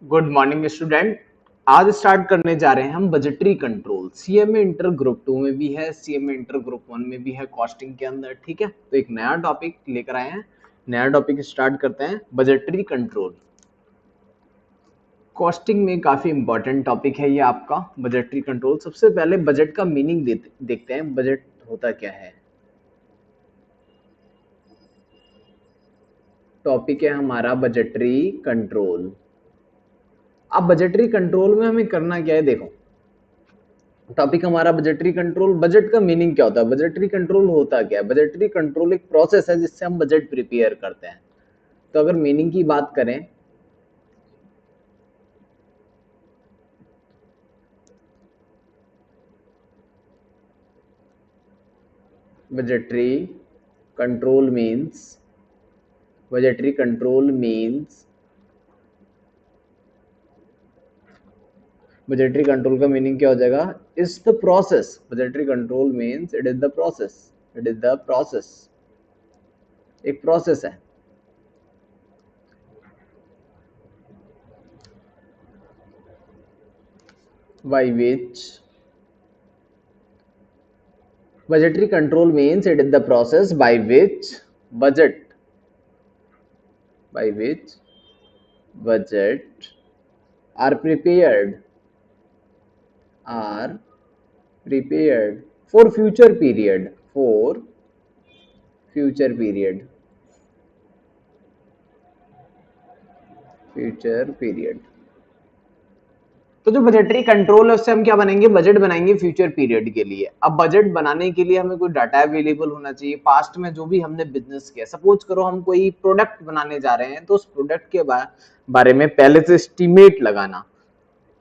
Good morning student. आज start करने जा रहे हैं हम budgetary control. CMA inter group 2 में भी है, सीएमए इंटर ग्रुप 1 में भी है कॉस्टिंग के अंदर। ठीक है, तो एक नया टॉपिक लेकर आए हैं। नया टॉपिक स्टार्ट करते हैं, बजटरी कंट्रोल। कॉस्टिंग में काफी इंपॉर्टेंट टॉपिक है ये आपका बजटरी कंट्रोल। सबसे पहले बजट का मीनिंग देखते हैं, बजट होता क्या है। टॉपिक है हमारा बजटरी कंट्रोल। अब बजटरी कंट्रोल में हमें करना क्या है, देखो टॉपिक हमारा बजटरी कंट्रोल। बजट का मीनिंग क्या होता है, बजटरी कंट्रोल होता क्या है। बजटरी कंट्रोल एक प्रोसेस है जिससे हम बजट प्रिपेयर करते हैं। तो अगर मीनिंग की बात करें, budgetary control means, budgetary control means, budgetary control का मीनिंग क्या हो जाएगा, is the process. Budgetary control means it is the process, it is the process, एक प्रोसेस है by which, budgetary control means it is the process by which budget, by which budget are prepared, are prepared for future period, for future period, future period। तो जो budgetary control है उससे हम क्या बनेंगे, budget बनाएंगे future period के लिए। अब बजट बनाने के लिए हमें कोई डाटा अवेलेबल होना चाहिए, पास्ट में जो भी हमने बिजनेस किया। सपोज करो हम कोई प्रोडक्ट बनाने जा रहे हैं, तो उस प्रोडक्ट के बारे में पहले से एस्टिमेट लगाना,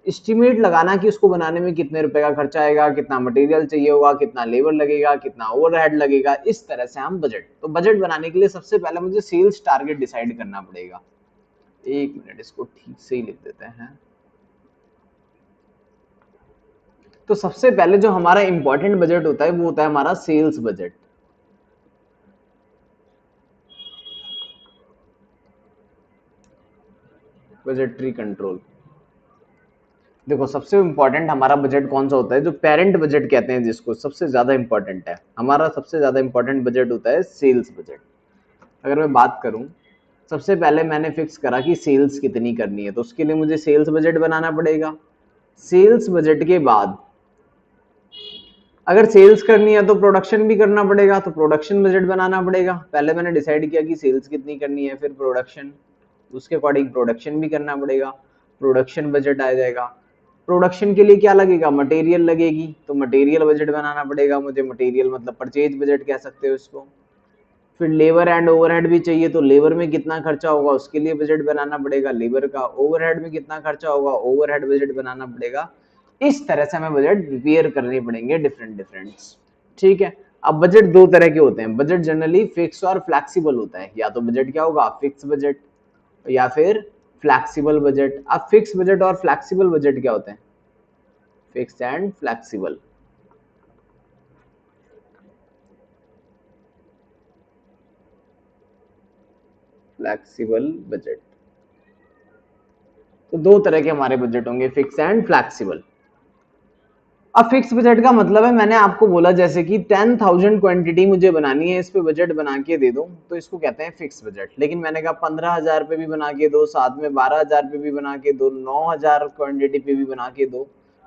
एस्टिमेट लगाना कि उसको बनाने में कितने रुपए का खर्चा आएगा, कितना मटेरियल चाहिए होगा, कितना लेबर लगेगा, कितना ओवरहेड लगेगा। इस तरह से हम बजट, तो बजट बनाने के लिए सबसे पहले मुझे सेल्स टारगेट डिसाइड करना पड़ेगा। एक मिनट, इसको ठीक से ही लिख देते हैं। तो सबसे पहले जो हमारा इंपॉर्टेंट बजट होता है वो होता है हमारा सेल्स बजट। बजटरी कंट्रोल, देखो सबसे इंपॉर्टेंट हमारा बजट कौन सा होता है, जो पेरेंट बजट कहते हैं जिसको, सबसे ज्यादा इंपॉर्टेंट है हमारा। सबसे ज्यादा इंपॉर्टेंट बजट होता है सेल्स बजट। अगर मैं बात करूं, सबसे पहले मैंने फिक्स करा कि सेल्स कितनी करनी है, तो उसके लिए मुझे सेल्स बजट बनाना पड़ेगा। सेल्स बजट के बाद अगर सेल्स करनी है तो प्रोडक्शन भी करना पड़ेगा, तो प्रोडक्शन बजट बनाना पड़ेगा। पहले मैंने डिसाइड किया कि सेल्स कितनी करनी है, फिर प्रोडक्शन, उसके अकॉर्डिंग प्रोडक्शन भी करना पड़ेगा, प्रोडक्शन बजट आ जाएगा। प्रोडक्शन के लिए क्या लगेगा, मटेरियल लगेगी, तो मटेरियल बजट बनाना पड़ेगा मुझे। मटेरियल मतलब परचेज बजट कह सकते हो इसको। फिर लेबर एंड ओवरहेड भी चाहिए, तो लेबर में कितना खर्चा होगा उसके लिए बजट बनाना पड़ेगा, लेबर का। ओवरहेड में कितना खर्चा होगा, ओवरहेड बजट बनाना पड़ेगा। इस तरह से हमें बजट प्रिपेयर करने पड़ेंगे, डिफरेंट डिफरेंट। ठीक है। अब बजट दो तरह के होते हैं, बजट जनरली फिक्स और फ्लेक्सिबल होता है। या तो बजट क्या होगा, फिक्स बजट, या फिर फ्लेक्सिबल बजट। अब फिक्स बजट और फ्लेक्सिबल बजट क्या होते हैं, fix and flexible, flexible budget. तो दो तरह के हमारे बजट होंगे, फिक्स एंड फ्लेक्सिबल। अब फिक्स बजट का मतलब है, मैंने आपको बोला जैसे कि 10,000 क्वांटिटी मुझे बनानी है, इस पे बजट बना के दे दो, तो इसको कहते हैं फिक्स बजट। लेकिन मैंने कहा 15,000 पे भी बना के दो, साथ में 12,000 पे भी बना के दो, 9,000 क्वांटिटी पे भी बना के दो,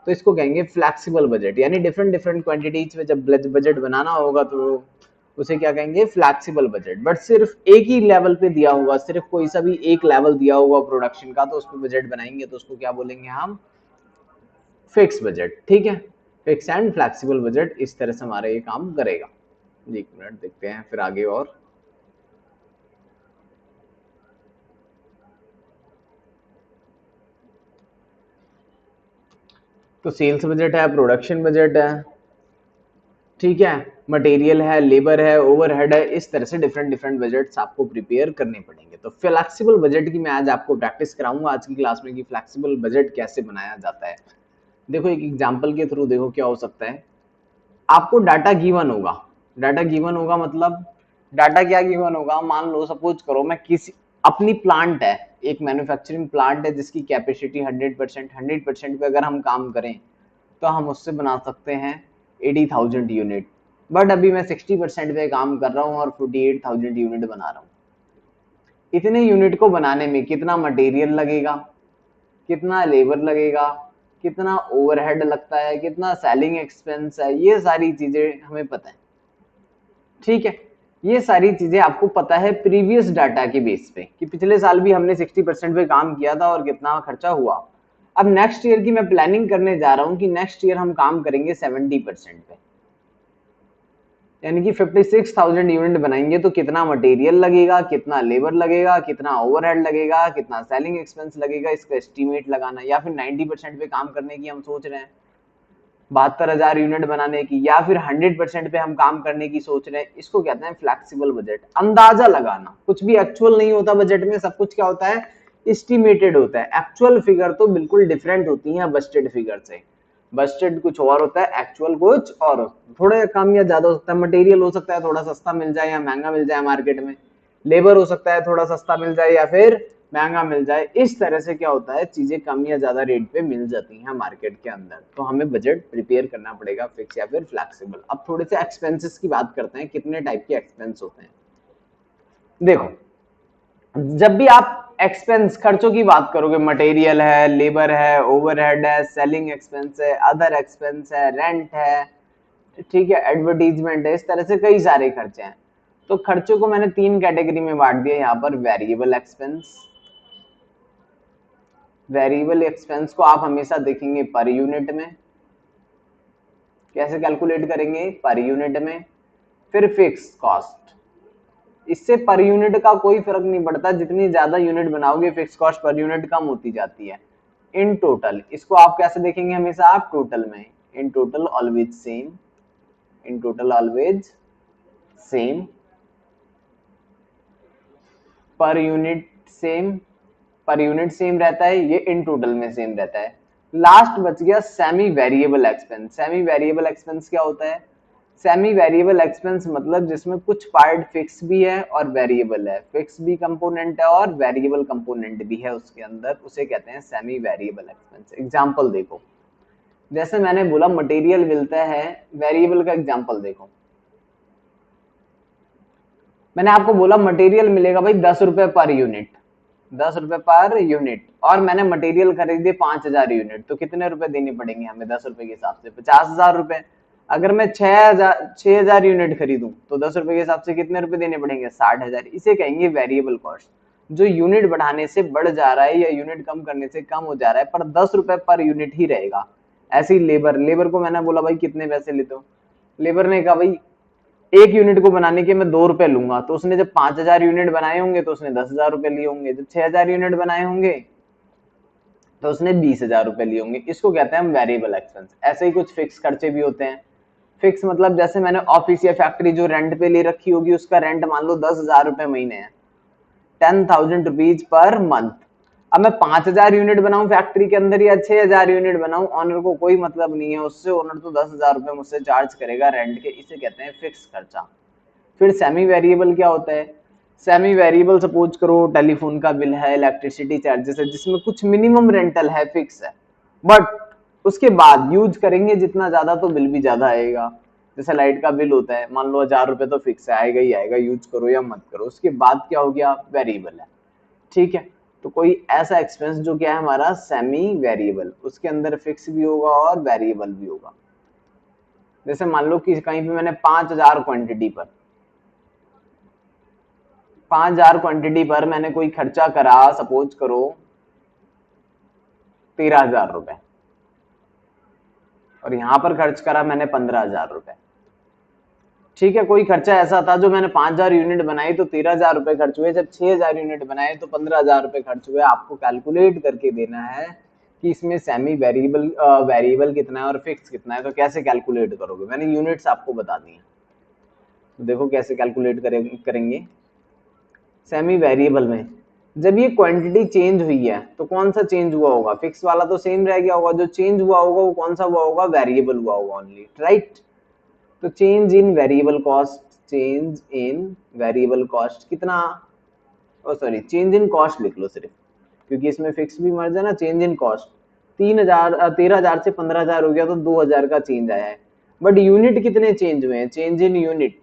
तो इसको कहेंगे फ्लेक्सिबल बजट। यानी डिफरेंट डिफरेंट क्वांटिटीज पे जब बजट बनाना होगा तो उसे क्या कहेंगे, फ्लेक्सिबल बजट। बट सिर्फ एक ही लेवल पे दिया होगा, सिर्फ कोई सा भी एक लेवल दिया होगा प्रोडक्शन का, तो उस पर बजट बनाएंगे, तो उसको क्या बोलेंगे हम, फिक्स बजट। ठीक है, फिक्स एंड फ्लेक्सिबल बजट इस तरह से हमारा ये काम करेगा। एक मिनट देखते हैं फिर आगे। और तो सेल्स बजट है, प्रोडक्शन बजट है, ठीक है, मटेरियल है, लेबर है, ओवरहेड है। इस तरह से डिफरेंट डिफरेंट बजट्स आपको प्रिपेयर करने पड़ेंगे। तो फ्लेक्सिबल बजट की मैं आज आपको प्रैक्टिस कराऊंगा आज की क्लास में कि फ्लेक्सिबल बजट कैसे बनाया जाता है। देखो एक एग्जांपल के थ्रू देखो क्या हो सकता है। आपको डाटा गिवन होगा, डाटा गिवन होगा मतलब डाटा क्या गिवन होगा, मान लो सपोज करो मैं किसी, अपनी प्लांट है, एक मैन्युफैक्चरिंग प्लांट है जिसकी कैपेसिटी 100% पे अगर हम काम करें तो हम उससे बना सकते हैं 80,000 यूनिट, बट अभी मैं 60% पे काम कर रहा हूँ और 48,000 यूनिट बना रहा हूँ। इतने यूनिट को बनाने में कितना मटेरियल लगेगा, कितना लेबर लगेगा, कितना ओवरहेड लगता है, कितना सेलिंग एक्सपेंस है, ये सारी चीजें हमें पता है। ठीक है, ये सारी चीजें आपको पता है प्रीवियस डाटा के बेस पे कि पिछले साल भी हमने 60% पे काम किया था और कितना खर्चा हुआ। अब नेक्स्ट ईयर की मैं प्लानिंग करने जा रहा हूं कि नेक्स्ट ईयर हम काम करेंगे 70% पे, यानी कि 56,000 यूनिट बनाएंगे तो कितना मटेरियल लगेगा, कितना लेबर लगेगा, कितना ओवरहेड लगेगा, कितना सेलिंग एक्सपेंस लगेगा, इसका एस्टिमेट लगाना। या फिर 90% पे काम करने की हम सोच रहे हैं, 72,000 यूनिट बनाने की, या फिर 100% पे हम काम करने की सोच रहे हैं, इसको कहते हैं फ्लेक्सिबल बजट, अंदाजा लगाना। कुछ भी एक्चुअल नहीं होता बजट में, सब कुछ क्या होता है, एस्टिमेटेड होता है। एक्चुअल फिगर तो बिल्कुल डिफरेंट होती है बजटेड फिगर से। बजटेड कुछ और होता है, एक्चुअल कुछ और, थोड़ा कम या ज्यादा हो सकता है। मटेरियल हो सकता है थोड़ा सस्ता मिल जाए या महंगा मिल जाए मार्केट में, लेबर हो सकता है थोड़ा सस्ता मिल जाए या फिर महंगा मिल जाए। इस तरह से क्या होता है, चीजें कम या ज्यादा रेट पे मिल जाती हैं मार्केट के अंदर। तो हमें बजट प्रिपेयर करना पड़ेगा, फिक्स या फिर फ्लेक्सिबल। अब थोड़े से एक्सपेंसेस की बात करते हैं, कितने टाइप के एक्सपेंस होते हैं। देखो, जब भी आप एक्सपेंस खर्चों की बात करोगे, मटेरियल है, लेबर है, ओवरहेड है, सेलिंग एक्सपेंस है, अदर एक्सपेंस है, रेंट है, ठीक है, एडवर्टीजमेंट है, इस तरह से कई सारे खर्चे हैं। तो खर्चों को मैंने 3 कैटेगरी में बांट दिया यहाँ पर। वेरिएबल एक्सपेंस, वेरिएबल एक्सपेंस को आप हमेशा देखेंगे पर यूनिट में, कैसे कैलकुलेट करेंगे, पर यूनिट में। फिर फिक्स कॉस्ट, इससे पर यूनिट का कोई फर्क नहीं पड़ता, जितनी ज्यादा यूनिट बनाओगे फिक्स कॉस्ट पर यूनिट कम होती जाती है। इन टोटल, इसको आप कैसे देखेंगे, हमेशा आप टोटल में, in total always same, in total always same, per unit same, per unit same रहता है, ये इन टोटल में सेम रहता है। लास्ट बच गया semi variable expense. Semi variable expense क्या होता है, सेमी वेरिएबल एक्सपेंस मतलब जिसमें कुछ पार्ट फिक्स भी है और वेरिएबल है, फिक्स भी कंपोनेंट है और वेरिएबल कंपोनेंट भी है उसके अंदर, उसे कहते हैं सेमी वेरिएबल एक्सपेंस। एग्जांपल देखो, जैसे मैंने बोला मटेरियल मिलता है, वेरिएबल का एग्जांपल देखो। मैंने आपको बोला मटेरियल मिलेगा भाई 10 रुपए पर यूनिट, 10 रुपए पर यूनिट, और मैंने मटेरियल खरीदे 5,000 यूनिट, तो कितने रुपए देने पड़ेंगे हमें 10 रुपए के हिसाब से, 50,000 रुपए। अगर मैं 6,000 यूनिट खरीदूं तो 10 रुपए के हिसाब से कितने रुपए देने पड़ेंगे, 60,000। इसे कहेंगे वेरिएबल कॉस्ट, जो यूनिट बढ़ाने से बढ़ जा रहा है या यूनिट कम करने से कम हो जा रहा है, पर 10 रुपए पर यूनिट ही रहेगा। ऐसे ही लेबर, लेबर को मैंने बोला भाई कितने पैसे लेते हो, लेबर ने कहा भाई एक यूनिट को बनाने के मैं 2 रुपए लूंगा, तो उसने जब 5,000 यूनिट बनाए होंगे तो उसने 10,000 रुपए लिए होंगे, जब 6,000 यूनिट बनाए होंगे तो उसने 20,000 रुपए लिए होंगे। इसको कहते हैं हम वेरिएबल एक्सपेंस। ऐसे ही कुछ फिक्स खर्चे भी होते हैं। फिक्स मतलब जैसे मैंने ऑफिस या फैक्ट्री जो रेंट पे ले रखी होगी, उसका रेंट मान लो 10,000 रुपए महीने है, 10,000 रुपीज पर मंथ। अब मैं 5,000 यूनिट बनाऊं फैक्ट्री के अंदर या 6,000 यूनिट बनाऊं, ऑनर को कोई मतलब नहीं है उससे, ओनर तो 10,000 रुपए मुझसे चार्ज करेगा रेंट के, इसे कहते हैं फिक्स खर्चा। फिर सेमी वेरिएबल क्या होता है, सेमी वेरिएबल सपोज करो टेलीफोन का बिल है, इलेक्ट्रिसिटी चार्जेस है, जिसमें कुछ मिनिमम रेंटल है, फिक्स है, बट उसके बाद यूज करेंगे जितना ज्यादा तो बिल भी ज्यादा आएगा। जैसे लाइट का बिल होता है, मान लो 1,000 रुपए तो फिक्स है, आएगा ही आएगा, यूज करो या मत करो। उसके बाद क्या हो गया, वेरिएबल है। ठीक है, तो कोई ऐसा एक्सपेंस जो क्या है हमारा सेमी वेरिएबल, उसके अंदर फिक्स भी होगा और वेरिएबल भी होगा। जैसे मान लो कि कहीं पे मैंने 5,000 क्वांटिटी पर, 5,000 क्वांटिटी पर मैंने कोई खर्चा करा, सपोज करो 13,000 रुपए, और यहां पर खर्च करा मैंने 15,000 रुपए। ठीक है, कोई खर्चा ऐसा था जो मैंने 5,000 यूनिट बनाई तो 13,000 रुपए खर्च हुए, जब 6,000 यूनिट बनाए तो 15,000 रुपए खर्च हुए। आपको कैलकुलेट करके देना है कि इसमें सेमी वेरिएबल वेरिएबल कितना है और फिक्स कितना है। तो कैसे कैलकुलेट करोगे, मैंने यूनिट्स आपको बता दी हैं, तो देखो कैसे कैलकुलेट करेंगे। सेमी वेरिएबल में जब ये क्वांटिटी चेंज हुई है तो कौन सा चेंज हुआ होगा, फिक्स वाला तो सेम रह गया होगा, जो चेंज हुआ होगा वो कौन सा हुआ होगा, वेरिएबल हुआ होगा ओनली, राइट। तो change in variable cost, change in variable cost कितना, और सॉरी चेंज इन कॉस्ट लिख लो सिर्फ, क्योंकि इसमें फिक्स भी मर जाए ना। चेंज इन कॉस्ट 3000 13,000 से 15,000 हो गया तो 2,000 का चेंज आया है। बट यूनिट कितने चेंज हुए हैं? चेंज इन यूनिट,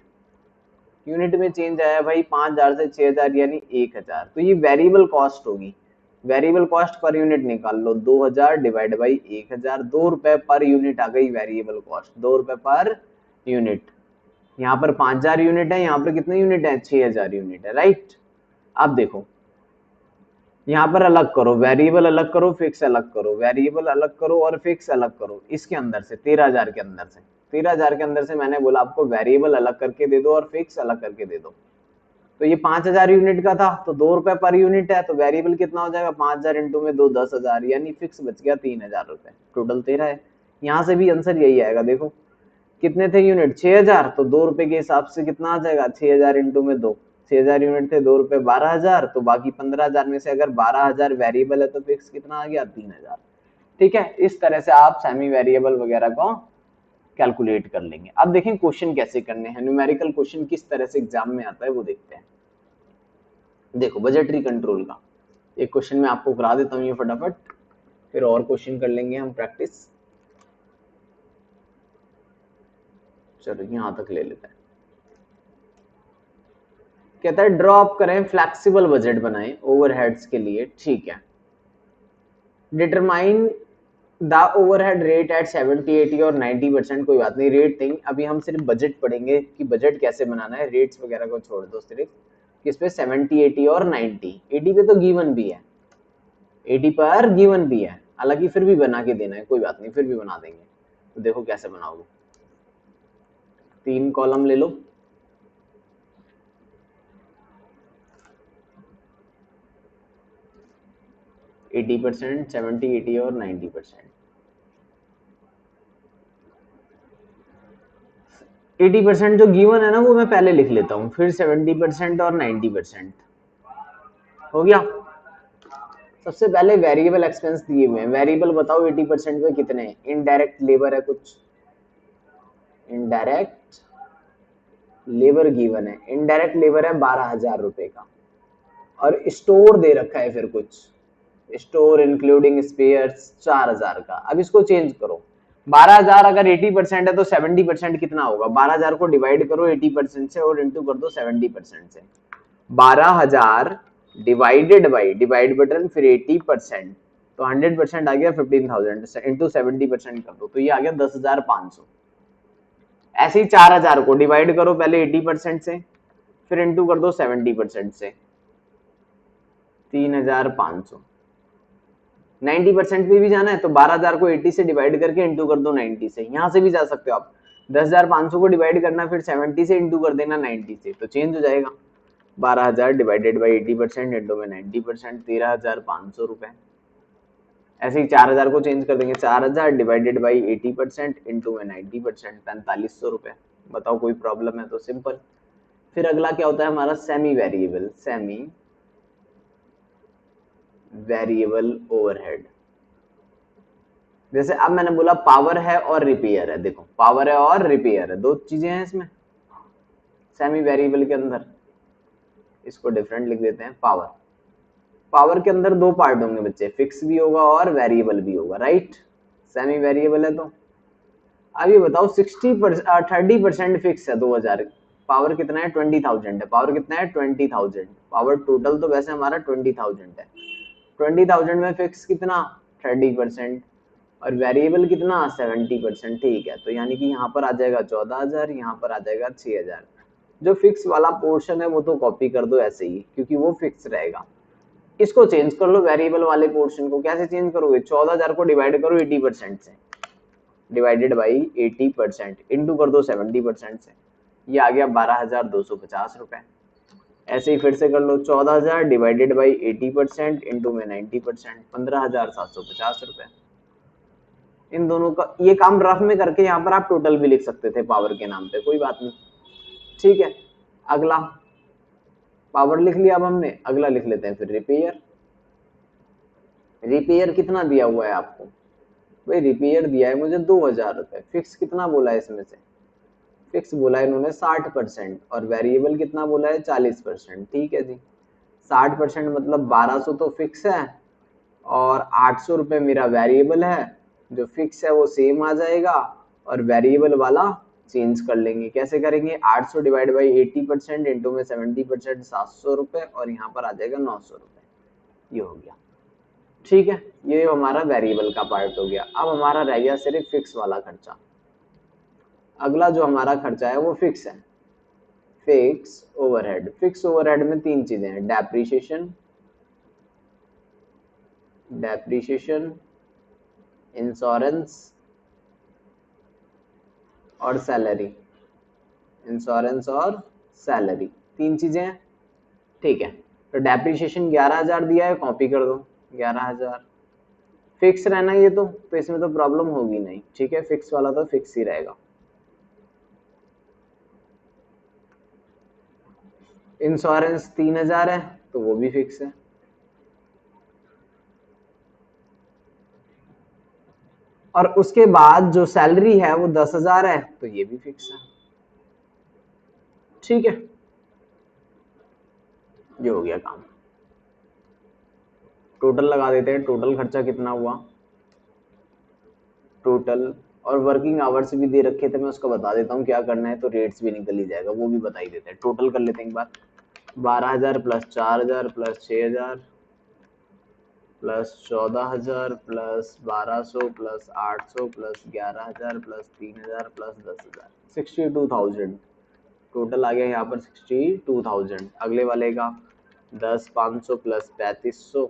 यूनिट में चेंज आया भाई 5,000 से 6,000 यानी 1,000। तो ये वेरिएबल कॉस्ट होगी। वेरिएबल कॉस्ट पर यूनिट निकाल लो, 2,000 डिवाइड बाई 1,000, 2 रुपए पर यूनिट आ गई वेरिएबल कॉस्ट, 2 रुपए पर यूनिट। यहाँ पर 5,000 यूनिट है, यहाँ पर कितने यूनिट है? 6,000 यूनिट है, राइट। अब देखो यहाँ पर अलग करो, वेरिएबल अलग करो, फिक्स अलग करो, वेरिएबल अलग करो और फिक्स अलग करो। इसके अंदर से 13,000 के अंदर से, 13,000 के अंदर से मैंने बोला आपको वेरिएबल अलग करके दे दो और फिक्स अलग करके दे दो। तो ये 5,000 यूनिट का था तो 2 रुपए पर यूनिट है, तो वेरिएबल कितना हो जाएगा? 5,000 इंटू में 2 10,000, यानी फिक्स बच गया 3,000 रुपए, टोटल 13 है। यहाँ से भी आंसर यही आएगा। देखो कितने थे यूनिट? 6,000, तो 2 रुपए के हिसाब से कितना आ जाएगा? 6,000 इंटू में 2, 6,000 यूनिट थे, 2 रुपए 12,000, तो बाकी 15,000 में से अगर 12,000 वेरिएबल है तो फिक्स कितना आ गया? 3,000। ठीक है, इस तरह से आप सेमी वेरिएबल वगैरह को कैलकुलेट कर लेंगे। अब देखें क्वेश्चन कैसे करने हैं, न्यूमेरिकल क्वेश्चन किस तरह से एग्जाम में आता है वो देखते हैं। देखो बजटरी कंट्रोल का एक क्वेश्चन मैं आपको करा देता हूँ ये फटाफट, फिर और क्वेश्चन कर लेंगे हम प्रैक्टिस। चलो यहां तक ले लेते हैं। कहता है ड्रॉप करें, फ्लेक्सिबल बजट बनाएं ओवरहेड्स के लिए। ठीक है, determine the overhead rate at 70 80 और 90%। कोई बात नहीं, रेट नहीं, अभी हम सिर्फ बजट पढ़ेंगे कि बजट कैसे बनाना है। रेट्स वगैरह को छोड़ दो, सिर्फ किस पे? 70 80 और 90। 80 पे तो गिवन भी है, 80 पर गिवन भी है, हालांकि फिर भी बना के देना है, कोई बात नहीं फिर भी बना देंगे। तो देखो कैसे बनाओगे, 3 कॉलम ले लो, एटी परसेंट, 70 80 और 90%। 80% जो गिवन है ना वो मैं पहले लिख लेता हूँ, फिर 70% और 90% हो गया। सबसे पहले वेरिएबल एक्सपेंस दिए हुए हैं, वेरिएबल बताओ 80% में कितने हैं? इनडायरेक्ट लेबर है कुछ, इनडायरेक्ट लेबर गिवन है, इनडायरेक्ट लेबर है 12,000 रुपए का, और स्टोर दे रखा है फिर कुछ, स्टोर इंक्लूडिंग स्पेयर्स 4,000 का। अब इसको चेंज करो, 12,000 अगर 80% है तो 70% कितना होगा? 12,000 को डिवाइड करो 80% से और इंटू कर दो 70% से। 12,000 डिवाइडेड बाई, डिवाइड बटन फिर 80%, तो 100% आ गया 15,000 इंटू 70% कर दो तो ये आ गया 10,500। ऐसे ही 4,000 को डिवाइड करो पहले 80% से, फिर इंटू कर दो 70% से, 3,500। 90% पे भी जाना है तो 12,000 को 80 से डिवाइड करके इंटू कर दो 90 से, यहां से भी जा सकते हो आप। 10,500 को डिवाइड करना फिर 70 से इंटू कर देना 90 से, तो चेंज हो जाएगा। 12,000 डिवाइडेड बाई 80% इंटू में 90%, 13,500 रुपए। ऐसे ही 4,000 को चेंज कर देंगे, 4,000 डिवाइडेड बाई 80% इंटू में 90%, 4,500 रुपए। बताओ कोई प्रॉब्लम है? तो सिंपल। फिर अगला क्या होता है हमारा? Semi variable, semi variable overhead. जैसे अब मैंने बोला पावर है और रिपेयर है, देखो पावर है और रिपेयर है, दो चीजें हैं इसमें सेमी वेरिएबल के अंदर। इसको डिफरेंट लिख देते हैं, पावर। पावर के अंदर दो पार्ट होंगे बच्चे, फिक्स भी होगा और वेरिएबल भी होगा, राइट। सेमी वेरिएबल है तो अब ये बताओ 30% फिक्स है 2,000, पावर कितना है? 20,000 है, पावर कितना है? 20,000, पावर टोटल तो वैसे हमारा 20,000 है। 20,000 में फिक्स कितना? 30%, और वेरिएबल कितना? 70%। ठीक है, तो यानी कि यहाँ पर आ जाएगा 14,000, यहाँ पर आ जाएगा 6,000। जो फिक्स वाला पोर्शन है वो तो कॉपी कर दो ऐसे ही, क्योंकि वो फिक्स रहेगा। इसको चेंज कर लो, वेरिएबल वाले पोर्शन को। कैसे चेंज करोगे? 14,000 को डिवाइड करो 80% से, डिवाइडेड बाई 80% इंटू कर दो 70% से, ये आ गया 12,250 रुपए। ऐसे ही फिर से कर लो, 14,000 डिवाइडेड बाई 80% इंटू में 90%, 15,750 रुपए। इन दोनों का ये काम रफ में करके यहाँ पर आप टोटल भी लिख सकते थे पावर के नाम पे, कोई बात नहीं। ठीक है, अगला पावर लिख लिया अब हमने, अगला लिख लेते हैं फिर रिपेयर। रिपेयर कितना दिया हुआ है आपको? भाई रिपेयर दिया है मुझे 2,000 रुपए। फिक्स कितना बोला है इसमें से? फिक्स बोला है इन्होंने 60%, और वेरिएबल कितना बोला है? 40%। ठीक है जी, 60% मतलब 1200 तो फिक्स है और 800 रुपये मेरा वेरिएबल है। जो फिक्स है वो सेम आ जाएगा और वेरिएबल वाला चेंज कर लेंगे। कैसे करेंगे? 800 डिवाइड बाई 80% इंटू में 70% 700 रुपये और यहाँ पर आ जाएगा 900 रुपये। ये हो गया, ठीक है। ये हमारा वेरिएबल का पार्ट हो गया। अब हमारा रह गया सिर्फ फिक्स वाला खर्चा। अगला जो हमारा खर्चा है वो फिक्स है, फिक्स ओवरहेड। फिक्स ओवरहेड में तीन चीजें हैं, डेप्रीशिएशन, इंश्योरेंस और सैलरी। इंश्योरेंस और सैलरी, तीन चीजें हैं, ठीक है। तो डेप्रीशिएशन 11,000 दिया है, कॉपी कर दो 11,000। फिक्स रहना ये तो इसमें तो प्रॉब्लम होगी नहीं, ठीक है। फिक्स वाला तो फिक्स ही रहेगा। इंश्योरेंस 3,000 है तो वो भी फिक्स है। और उसके बाद जो सैलरी है वो 10,000 है तो ये भी फिक्स है, ठीक है। ये हो गया काम। टोटल लगा देते हैं, टोटल खर्चा कितना हुआ टोटल। और वर्किंग आवर्स भी दे रखे थे, मैं उसका बता देता हूँ क्या करना है, तो रेट्स भी निकल ही जाएगा, वो भी बता ही देते हैं। टोटल कर लेते हैं एक बार। 12,000 plus 4,000 plus 6,000 plus 14,000 plus 1,200 plus 800 plus 11,000 plus 3,000 plus 10,000, 62,000 total आ गया यहाँ पर। 62,000। अगले वाले का 10,500 plus 3,500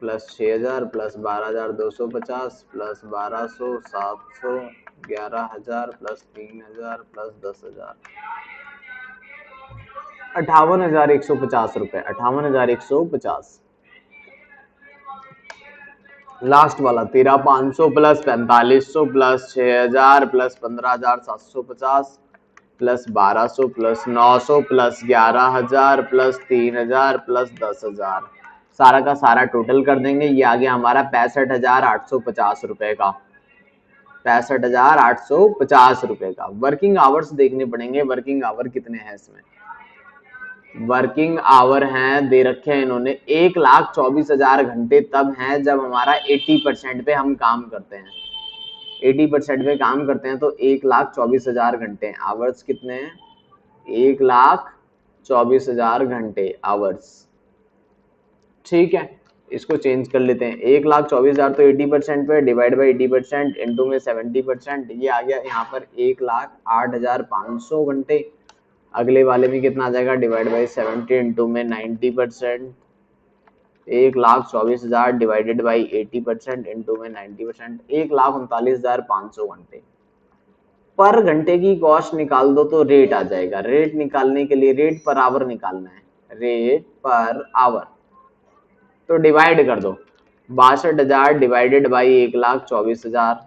plus 6,000 plus 12,250 plus 1,200 700 11,000 plus 3,000 plus 10,000, 58,150 रुपए। 58,150। लास्ट वाला 13,500 plus 4,500 plus 6,000 plus 15,750 plus 1,200 plus 900 plus 11,000 plus 3,000 plus 10,000, सारा का सारा टोटल कर देंगे। ये आ गया हमारा 65,850 रुपए का। 65,850 रुपए का। वर्किंग आवर्स देखने पड़ेंगे, वर्किंग आवर कितने हैं इसमें। वर्किंग आवर हैं दे रखे हैं इन्होंने 1,24,000 घंटे तब हैं जब हमारा 80% पे हम काम करते हैं। 80% पे काम करते हैं तो 1,24,000 घंटे हैं। आवर्स कितने हैं? 1,24,000 घंटे आवर्स, ठीक है। इसको चेंज कर लेते हैं। 1,24,000 तो 80% पे डिवाइड बाई 80% इंटू में 70%, ये आ गया यहाँ पर 1,08,500 घंटे। अगले वाले में कितना आ जाएगा? डिवाइड बाई 70 इंटू में 90%, 1,24,000 डिवाइडेड बाई 80% इंटू में 90%, 1,39,500 घंटे। पर घंटे की कॉस्ट निकाल दो तो रेट आ जाएगा। रेट निकालने के लिए रेट पर आवर निकालना है, रेट पर आवर। तो डिवाइड कर दो 62,000 डिवाइडेड बाई 1,24,000,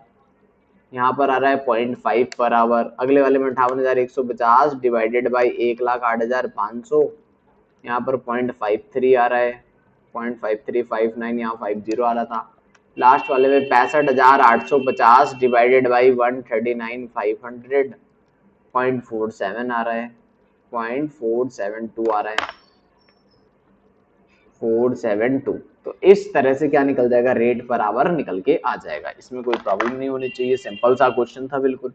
यहाँ पर आ रहा है 0.5 पर आवर। अगले वाले में 58,150 डिवाइडेड बाई 1,08,500, यहाँ पर 0.53 आ रहा है, 0.5359, यहाँ 50 आ रहा था। लास्ट वाले में 65,850 डिवाइडेड बाई 139,500, 0.47 आ रहा है, 0.472 आ रहा है, 472। तो इस तरह से क्या निकल जाएगा? रेट पर आवर निकल के आ जाएगा। इसमें कोई प्रॉब्लम नहीं होनी चाहिए, सिंपल सा क्वेश्चन था बिल्कुल।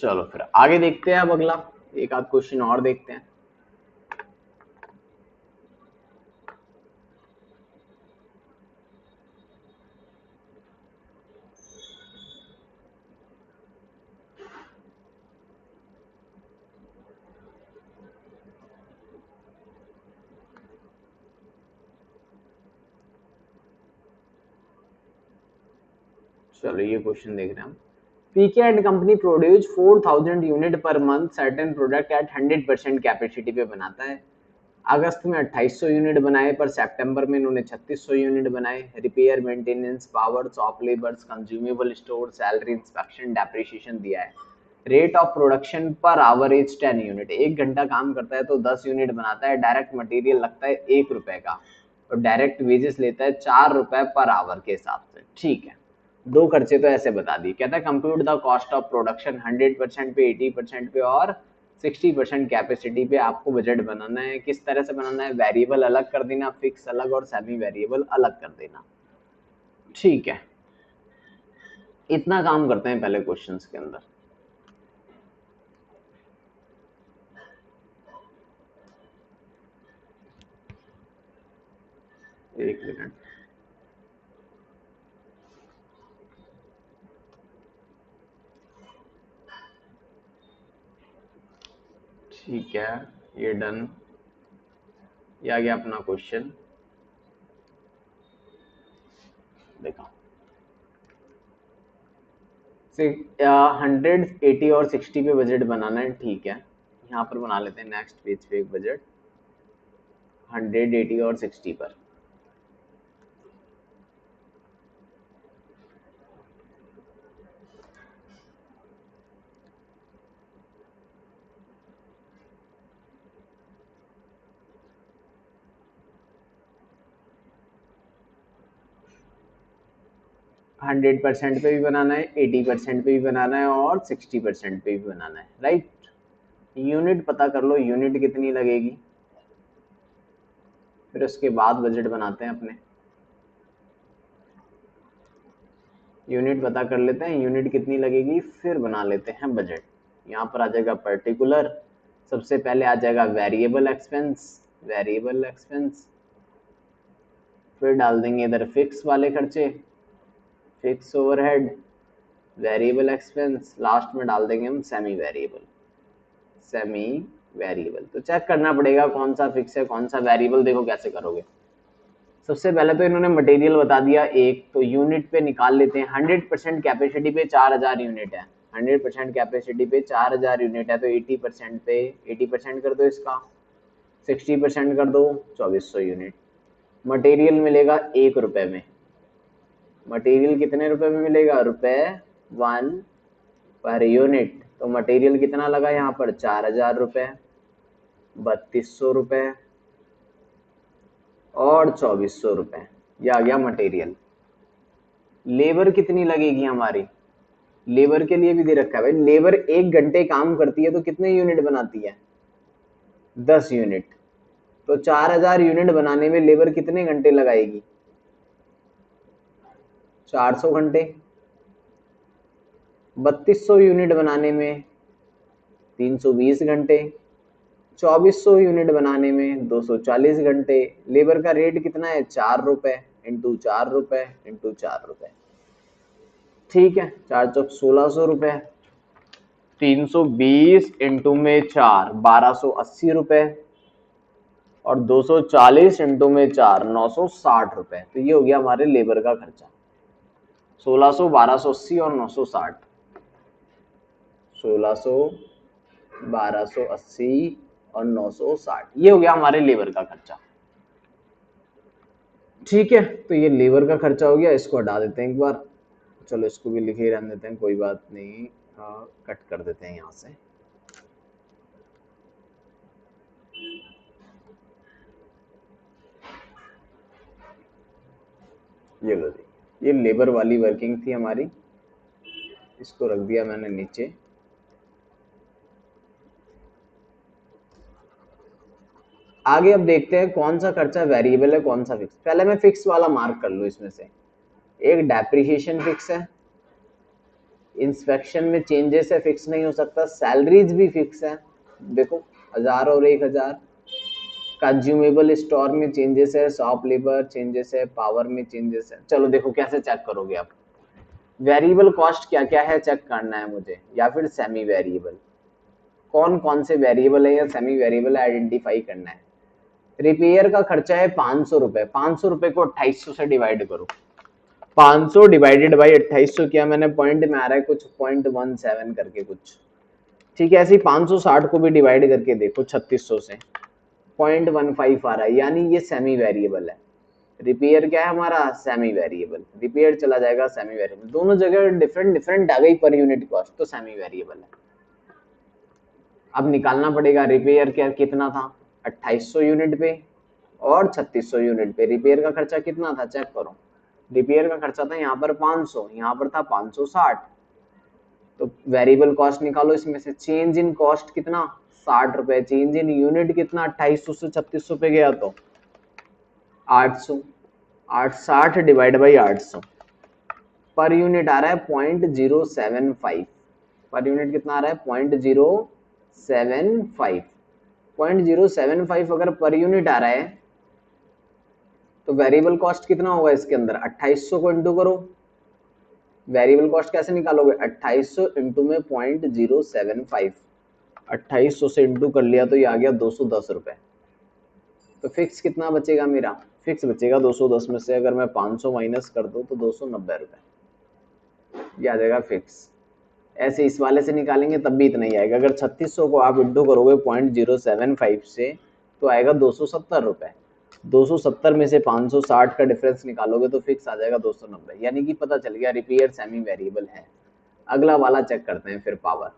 चलो फिर आगे देखते हैं। अब अगला एक आध क्वेश्चन और देखते हैं। चलो ये क्वेश्चन देख रहे हैं हम। PK and company produce 4,000 unit पर month certain product at 100% capacity पे बनाता है। अगस्त में 2,800 यूनिट बनाए, पर सितंबर में इन्होंने 3,600 यूनिट बनाए। Repair, maintenance, power, shop labours, consumable store, salary, inspection, depreciation दिया है। Rate of production per hour is 10 unit. 1 घंटा काम करता है तो 10 यूनिट बनाता है। डायरेक्ट मटेरियल लगता है 1 रुपए का और डायरेक्ट वेजेस लेता है 4 रुपए पर आवर के हिसाब से, ठीक है। दो खर्चे तो ऐसे बता दिए। कहता है compute the cost of production 100% पे, 80% पे और 60% कैपेसिटी पे आपको बजट बनाना है। किस तरह से बनाना है? वेरिएबल अलग कर देना, फिक्स अलग और सेमी वेरिएबल अलग कर देना। ठीक है, इतना काम करते हैं पहले क्वेश्चंस के अंदर। एक मिनट, ठीक है, ये डन। ये आ गया अपना क्वेश्चन। देखो 100, 80 और 60 पे बजट बनाना है, ठीक है। यहाँ पर बना लेते हैं नेक्स्ट पेज पे एक बजट 100, 80 और 60 पर। 100% पे भी बनाना है, 80% पे भी बनाना है और 60% पे भी बनाना है, राइट। यूनिट पता कर लो, यूनिट कितनी लगेगी, फिर उसके बाद बजट बनाते हैं अपने। यूनिट पता कर लेते हैं, यूनिट कितनी लगेगी, फिर बना लेते हैं बजट। यहाँ पर आ जाएगा पर्टिकुलर, सबसे पहले आ जाएगा वेरिएबल एक्सपेंस, वेरिएबल एक्सपेंस, फिर डाल देंगे इधर फिक्स वाले खर्चे, fix overhead, variable expense, last में डाल देंगे हम सेमी वेरिएबल, सेमी वेरिएबल। तो चेक करना पड़ेगा कौन सा फिक्स है कौन सा वेरिएबल। देखो कैसे करोगे, सबसे पहले तो इन्होंने मटेरियल बता दिया एक, तो यूनिट पे निकाल लेते हैं। 100% कैपेसिटी पे 4000 यूनिट है, 100% कैपेसिटी पे 4000 यूनिट है, तो 80% पे 80% कर दो इसका, 60% कर दो 2400 यूनिट। मटेरियल मिलेगा 1 रुपए में, मटेरियल कितने रुपए में मिलेगा, ₹1 पर यूनिट। तो मटेरियल कितना लगा यहाँ पर, 4000 रुपए, 3200 रुपए और 2400 रुपए, ये आ गया मटेरियल। लेबर कितनी लगेगी हमारी, लेबर के लिए भी दे रखा है भाई, लेबर 1 घंटे काम करती है तो कितने यूनिट बनाती है, 10 यूनिट। तो 4000 यूनिट बनाने में लेबर कितने घंटे लगाएगी, 400 घंटे। 3200 यूनिट बनाने में 320 घंटे, 2400 यूनिट बनाने में 240 घंटे। लेबर का रेट कितना है, 4 रुपए, इंटू 4 रुपए इंटू 4 रुपए, ठीक है, 4 चौक 1600 रुपए, 320 इंटू में 4 1280 रुपए और 240 इंटू में 4 960 रुपए। तो ये हो गया हमारे लेबर का खर्चा, 1600, 1280 और 960, 1600, 1280 और 960, ये हो गया हमारे लेबर का खर्चा। ठीक है, तो ये लेबर का खर्चा हो गया, इसको हटा देते हैं एक बार। चलो इसको भी लिखे रहने देते हैं, कोई बात नहीं, कट कर देते हैं यहाँ से। ये लो जी, ये लेबर वाली वर्किंग थी हमारी, इसको रख दिया मैंने नीचे। आगे अब देखते हैं कौन सा खर्चा वेरिएबल है कौन सा फिक्स। पहले मैं फिक्स वाला मार्क कर लूँ, इसमें से एक डेप्रिसिएशन फिक्स है, इंस्पेक्शन में चेंजेस है, फिक्स नहीं हो सकता, सैलरीज भी फिक्स है, देखो 1000 और 1000, कंज्यूमेबल स्टोर में चेंजेस है, शॉप लेबर चेंजेस है, पावर में चेंजेस है। चलो देखो कैसे चेक करोगे आप, वेरिएबल कॉस्ट क्या क्या है चेक करना है मुझे, या फिर सेमी वेरिएबल, कौन कौन से वेरिएबल है या सेमी वेरिएबल आइडेंटिफाई करना है। रिपेयर का खर्चा है 500 रुपए, 500 रुपए को 2800 से डिवाइड करो, 500 डिवाइडेड बाई 2800 किया मैंने, पॉइंट में आ रहा है कुछ 0.17 करके कुछ, ठीक है। ऐसे ही 560 को भी डिवाइड करके देखो 3600 से, 0.15 आ रहा है, यानी ये सेमी वेरिएबल है। रिपेयर क्या है हमारा, सेमी वेरिएबल, रिपेयर चला जाएगा सेमी वेरिएबल, दोनों जगह डिफरेंट डिफरेंट आ गई पर यूनिट कॉस्ट, तो सेमी वेरिएबल है। अब निकालना पड़ेगा रिपेयर क्या कितना था, 2800 यूनिट पे और 3600 यूनिट पे रिपेयर का खर्चा कितना था, चेक करो, रिपेयर का खर्चा था यहाँ पर 500, यहाँ पर था 560, तो वेरिएबल कॉस्ट निकालो इसमें से। चेंज इन कॉस्ट कितना, 60 रुपए। चेंज इन यूनिट कितना, 2800 से 3600 पे गया तो 800। 860 डिवाइड बाई 800, पर यूनिट आ रहा है 0.075। पर यूनिट कितना आ रहा है, 0.075। 0.075 अगर पर यूनिट आ रहा है तो वेरिएबल कॉस्ट कितना होगा इसके अंदर, 2800 को इंटू करो। वेरिएबल कॉस्ट कैसे निकालोगे, 2800 इंटू में 0.075, 2800 से इंटू कर लिया तो ये आ गया 210 रुपए। तो फिक्स कितना बचेगा मेरा, फिक्स बचेगा 210 में से अगर मैं 500 माइनस कर दूं तो 290 रुपए, ये आ जाएगा फिक्स। ऐसे इस वाले से निकालेंगे तब भी इतना ही आएगा। अगर 3600 को आप इंटू करोगे 0.075 से तो आएगा 270 रुपए। 270 में से 560 का डिफरेंस निकालोगे तो फिक्स आ जाएगा 290, यानी कि पता चल गया रिपेयर सेमी वेरिएबल है। अगला वाला चेक करते हैं फिर, पावर।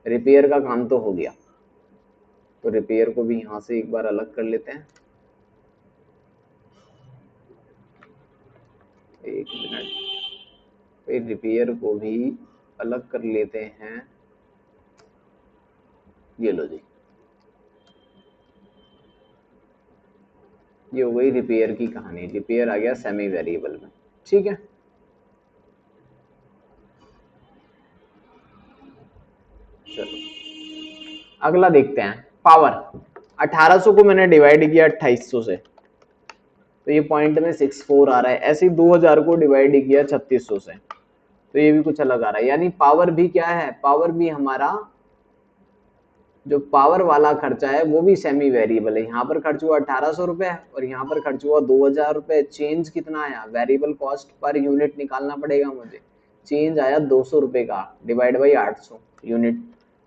रिपेयर का काम तो हो गया, तो रिपेयर को भी यहां से एक बार अलग कर लेते हैं। एक मिनट, फिर रिपेयर को भी अलग कर लेते हैं। ये लो जी, ये हो गई रिपेयर की कहानी। रिपेयर आ गया सेमी वेरिएबल में, ठीक है। चलो अगला देखते हैं, पावर। 1800 को मैंने डिवाइड किया 2800 से, तो ये पॉइंट में 64 आ रहा है। ऐसे ही 2000 को डिवाइड किया 3600 से, तो ये भी कुछ अलग आ रहा है। यानी पावर भी क्या है, पावर भी हमारा जो पावर वाला खर्चा है वो भी सेमी वेरिएबल है। यहाँ पर खर्च हुआ 1800 रुपए और यहाँ पर खर्च हुआ 2000 रुपए। चेंज कितना आया, वेरिएबल कॉस्ट पर यूनिट निकालना पड़ेगा मुझे। चेंज आया 200 रुपए का, डिवाइड बाई 800 यूनिट,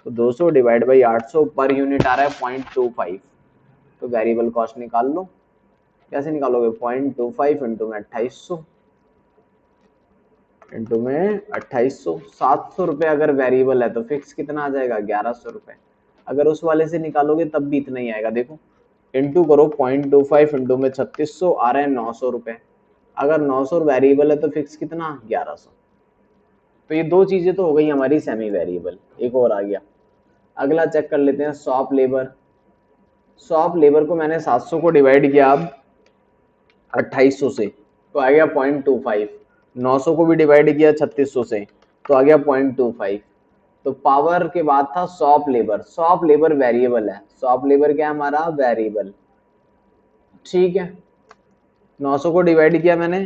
तो 200 डिवाइड बाई 800 पर यूनिट आ रहा है 0.25। तो वेरिएबल कॉस्ट निकाल लो। कैसे निकालोगे, 0.25 इंटू में 2800, इंटू में 2800। 700 रुपए अगर वेरिएबल है तो फिक्स कितना आ जाएगा, 1100 रुपए। अगर उस वाले से निकालोगे तब भी इतना ही आएगा। देखो इंटू करो, 0.25 इंटू में 3600 आ रहा है 900 रुपए। अगर 900 वेरिएबल है तो फिक्स कितना, 1100। तो ये दो चीजें तो हो गई हमारी सेमी वेरिएबल। एक और आ गया, अगला चेक कर लेते हैं, शॉप लेबर। शॉप लेबर को मैंने 700 को डिवाइड किया अब 2800 से, तो आ गया 0.25। 900 को भी डिवाइड किया 3600 से, तो आ गया 0.25। तो पावर के बाद था shop labour. Shop labour variable है, शॉप लेबर क्या है हमारा, वेरिएबल, ठीक है। 900 को डिवाइड किया मैंने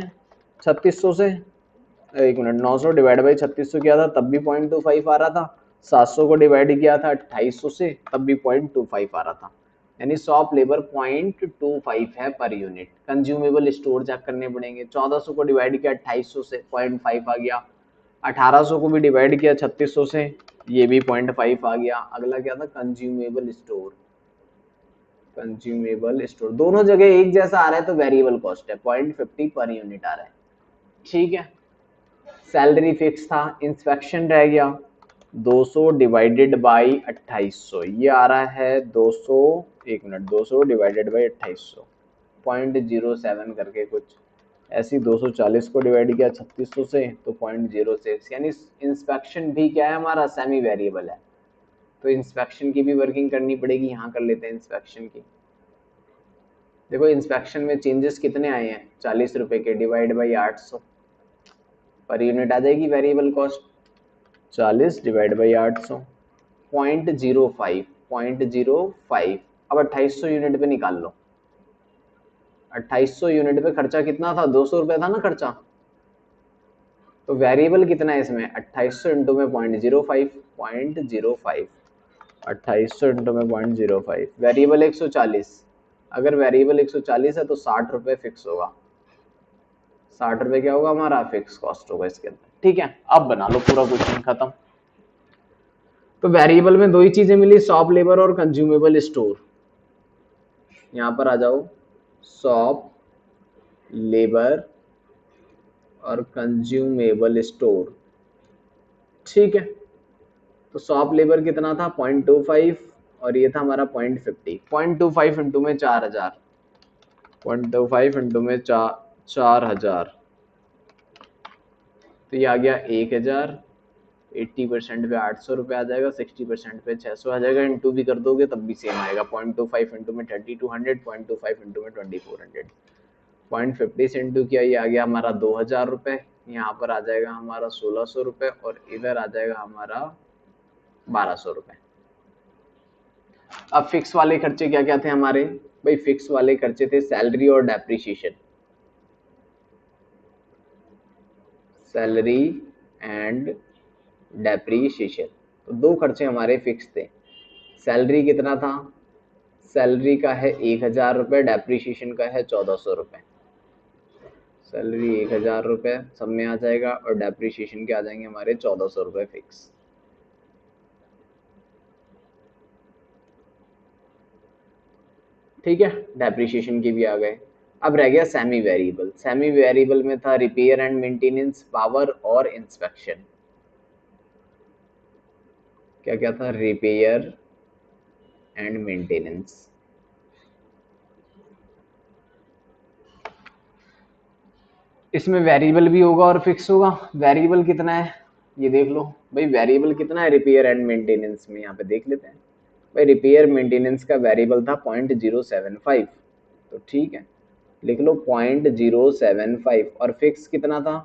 3600 से, एक मिनट, 900 डिवाइड बाई 3600 किया था तब भी 0.25 आ रहा था। 700 को डिवाइड किया था 2800 से, तब भी 0.25 आ रहा था। यानी शॉप लेबर 0.25 है per unit. Consumable store check करने पड़ेंगे। 1400 को डिवाइड किया 2800 से, 0.5 आ गया। 1800 को भी डिवाइड किया 3600 से, ये भी 0.5 आ गया। अगला क्या था, कंज्यूमेबल स्टोर। कंज्यूमेबल स्टोर दोनों जगह एक जैसा आ रहा है तो वेरिएबल कॉस्ट है, 0.50 पर यूनिट आ रहा है, ठीक है। सैलरी फिक्स था। इंस्पेक्शन रह गया 200 डिवाइडेड बाई 2800, ये आ रहा है 200, एक मिनट, 200 डिवाइडेड बाई 2800, 0.07 करके कुछ ऐसी। 240 को डिवाइड किया 3600 से तो 0.06। यानी इंस्पेक्शन भी क्या है हमारा, सेमी वेरिएबल है। तो इंस्पेक्शन की भी वर्किंग करनी पड़ेगी। यहाँ कर लेते हैं इंस्पेक्शन की। देखो इंस्पेक्शन में चेंजेस कितने आए हैं, 40 रुपए के, डिवाइड बाई 800, पर यूनिट आ जाएगी वेरिएबल कॉस्ट। 40 divide by 800, 0.05, 0.05। अब 2800 यूनिट पे निकाल लो। 2800 यूनिट पे खर्चा कितना था, 200 रुपए था ना खर्चा। तो वेरिएबल कितना है इसमें, 2800 इंटू में 0.05, 0.05, 2800 इंटू में 0.05। वेरिएबल 140, अगर वेरिएबल 140 है तो 60 रुपए फिक्स होगा। 60 रुपए क्या होगा हमारा, फिक्स कॉस्ट होगा इसके अंदर, ठीक है। अब बना लो पूरा क्वेश्चन खत्म। तो वेरिएबल में दो ही चीजें मिली, शॉप लेबर और कंज्यूमेबल स्टोर। यहां पर आ जाओ, शॉप लेबर और कंज्यूमेबल स्टोर, ठीक है। तो शॉप लेबर कितना था, 0.25, और ये था हमारा 0.50। 0.25 इंटू में 4000, 0.25 इंटू में 4000, तो ये आ गया 1000, 80% पे 800 रुपये आ जाएगा, 60% पे 600 आ जाएगा, इंटू भी कर दोगे तब भी सेम आएगा। 0.25 इंटू में 3200, 0.25 इंटू में 2400, 0.50 इंटू किया, ये आ गया हमारा 2000 रुपये, यहाँ पर आ जाएगा हमारा 1600 रुपये, और इधर आ जाएगा हमारा 1200 रुपये। अब फिक्स वाले खर्चे क्या क्या थे हमारे भाई? फिक्स वाले खर्चे थे सैलरी और डेप्रीशिएशन, सैलरी एंड डेप्रीशिएशन। तो दो खर्चे हमारे फिक्स थे। सैलरी कितना था? सैलरी का है 1000 रुपये, डेप्रीशिएशन का है 1400 रुपये। सैलरी 1000 रुपये सब में आ जाएगा, और डेप्रीशिएशन के आ जाएंगे हमारे 1400 रुपये फिक्स। ठीक है, डेप्रीशिएशन के भी आ गए। अब रह गया सेमी वेरिएबल। सेमी वेरिएबल में था रिपेयर एंड मेंटेनेंस, पावर और इंस्पेक्शन। क्या क्या था? Repair and maintenance. इसमें वेरिएबल भी होगा और फिक्स होगा। वेरिएबल कितना है ये देख लो भाई, वेरिएबल कितना है रिपेयर एंड मेंटेनेंस में, यहाँ पे देख लेते हैं भाई। रिपेयर मेंटेनेंस का वेरिएबल था 0.075, तो ठीक है लिख लो 0.075, और फिक्स कितना था?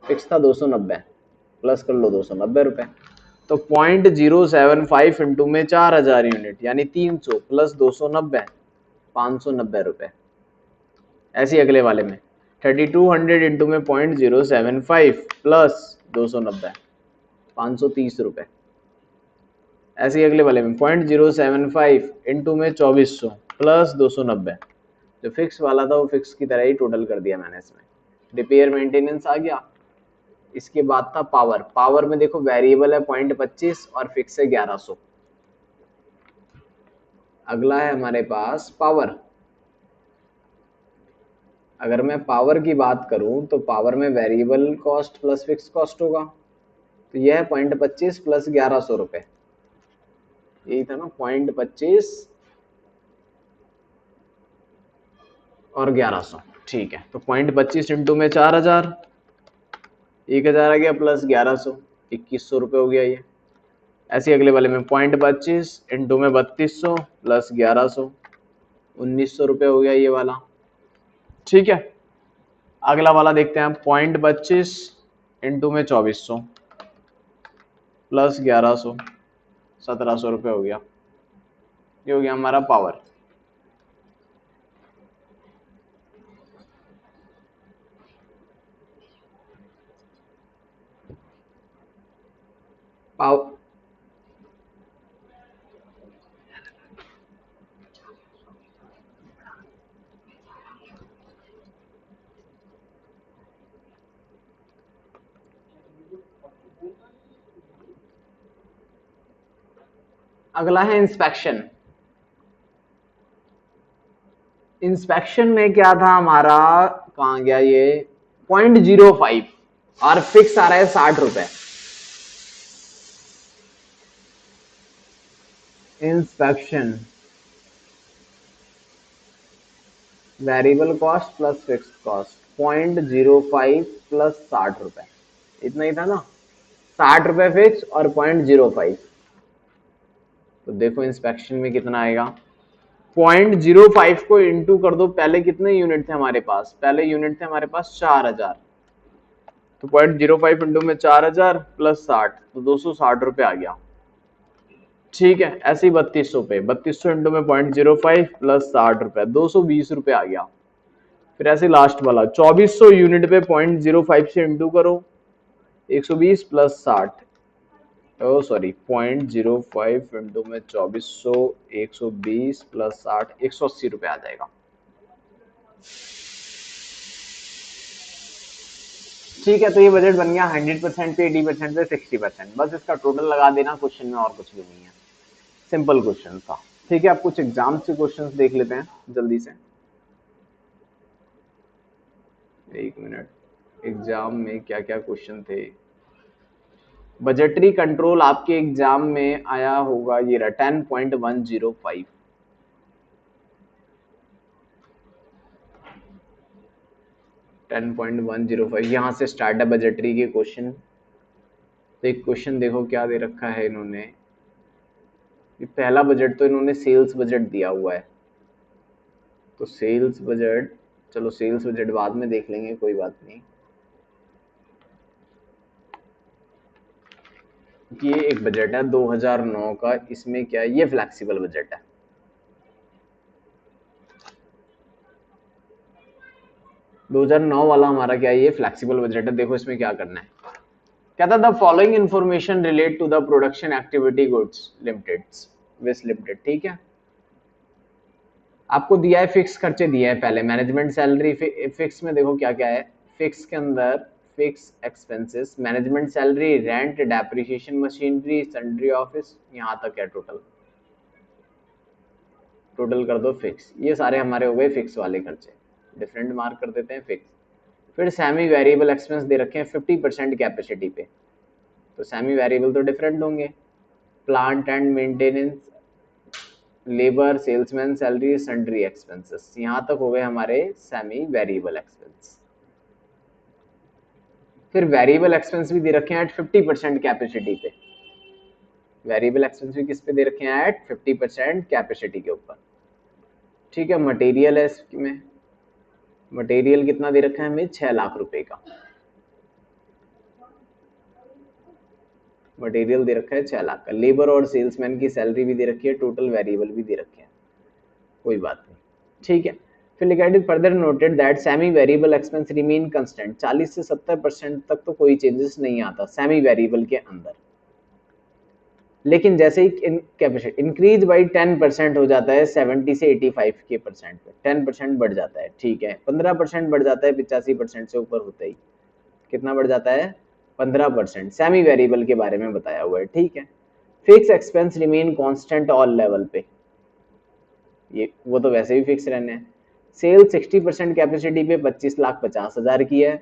फिक्स था 290, प्लस कर लो 290 रुपए। तो 0.075 इंटू में 4000 यूनिट यानी 300, प्लस 290, 590 रुपए। ऐसे ही अगले वाले में 3200 इंटू में 0.075 प्लस 290, 530 रुपए। ऐसे ही अगले वाले में 0.075 इंटू में 2400 प्लस 290। जो फिक्स वाला था वो फिक्स की तरह ही टोटल कर दिया मैंने इसमें। रिपेयर मेंटेनेंस आ गया। इसके बाद था पावर। पावर में देखो वेरिएबल है 0.25 और फिक्स है 1100। अगला है हमारे पास पावर। अगर मैं पावर की बात करूं तो पावर में variable cost plus fix cost होगा, तो यह है 0.25 प्लस 1100 रुपए। यही था ना, 0.25 और 1100। ठीक है, तो 0.25 इंटू में 4000, 1000 आ गया, प्लस 1100, 2100 रुपये हो गया ये। ऐसे अगले वाले में 0.25 इंटू में 3200 प्लस 1100, 1900 रुपये हो गया ये वाला। ठीक है, अगला वाला देखते हैं। 0.25 इंटू में 2400 प्लस 1100, 1700 रुपये हो गया। ये हो गया हमारा पावर। पावर अगला है इंस्पेक्शन। इंस्पेक्शन में क्या था हमारा, कहाँ गया ये, 0.05 और फिक्स आ रहा है 60 रुपए। Inspection variable cost plus fix cost 0.05 plus 60 रुपए, इतना ही था ना। 60 रुपए फिक्स और 0.05। तो देखो इंस्पेक्शन में कितना आएगा। 0.05 को इंटू कर दो, पहले कितने यूनिट थे हमारे पास? पहले यूनिट थे हमारे पास 4000, तो 0.05 इंटू में 4000 प्लस 60, तो 260 रुपए आ गया। ठीक है, ऐसे ही 3200 पे 3200 इंटू में 0.05 प्लस 60 रुपए, 220 रुपए आ गया। फिर ऐसे लास्ट वाला 2400 यूनिट पे 0.05 से इंटू करो, 120 प्लस 60, ओ सॉरी 0.05 इंटू में 2400, 120 प्लस 60, 180 रुपए आ जाएगा। ठीक है, तो ये बजट बन गया 100% पे, 80% पे, 60%। बस इसका टोटल लगा देना क्वेश्चन में, और कुछ भी नहीं है, सिंपल क्वेश्चन था। ठीक है, अब कुछ एग्जाम से क्वेश्चंस देख लेते हैं जल्दी से। एक मिनट, एग्जाम में क्या क्या क्वेश्चन थे? बजटरी कंट्रोल आपके एग्जाम में आया होगा, ये रहा 10.105। 10.105 यहाँ से स्टार्ट है बजटरी के क्वेश्चन। तो एक क्वेश्चन देखो क्या दे रखा है इन्होंने, ये पहला बजट तो इन्होंने सेल्स बजट दिया हुआ है, तो सेल्स बजट, चलो सेल्स बजट बाद में देख लेंगे, कोई बात नहीं। ये एक बजट है 2009 का, इसमें क्या है, ये फ्लेक्सिबल बजट है। दो हजार नौ वाला हमारा क्या है, ये फ्लेक्सिबल बजट है। देखो इसमें क्या करना है, क्या था, the following information relate to the production activity goods limited विस लिमिटेड, ठीक है। आपको दिया है फिक्स खर्चे दिए हैं पहले, मैनेजमेंट सैलरी फिक्स में देखो क्या क्या है, फिक्स के अंदर fix expenses, management salary, rent, depreciation, machinery, sundry office, यहाँ तक है टोटल। टोटल कर दो फिक्स, ये सारे हमारे हो गए फिक्स वाले खर्चे, डिफरेंट मार्क कर देते हैं फिक्स। फिर सेमी वेरिएबल एक्सपेंस दे रखे हैं 50% कैपेसिटी पे, तो सेमी वेरिएबल तो डिफरेंट होंगे, plant and maintenance, labour, salesman salary, sundry expenses, यहाँ तक हो गए हमारे सेमी वेरिएबल एक्सपेंस। फिर वेरिएबल एक्सपेंस भी दे रखे हैं एट 50% कैपेसिटी पे, वेरिएबल एक्सपेंस भी किस पे दे रखे हैं, एट 50% कैपेसिटी के ऊपर, ठीक है। मटेरियल है इसमें, मटेरियल कितना दे रखा है हमें, 6 लाख रुपए का मटेरियल दे रखा है, 6 लाख का। लेबर और सेल्समैन की सैलरी भी दे रखी है, टोटल वेरिएबल भी दे रखे हैं, कोई बात नहीं, ठीक है। फिर लिखा है further noted that semi variable expense remain constant, 40 से 70% तक तो कोई चेंजेस नहीं आता सेमी वेरिएबल के अंदर, लेकिन जैसे ही कैपेसिटी इंक्रीज बाई 10% हो जाता है 70 से 85 के परसेंट पे, 10% बढ़ जाता है, ठीक है। 15% बढ़ जाता है 85% से ऊपर होते ही, कितना बढ़ जाता है, 15%, सेमी वेरिएबल के बारे में बताया हुआ है, ठीक है। Fix expense remain constant all level पे, ये वो तो वैसे भी फिक्स रहने हैं। सेल्स 60% कैपेसिटी पे 25,50,000 की है,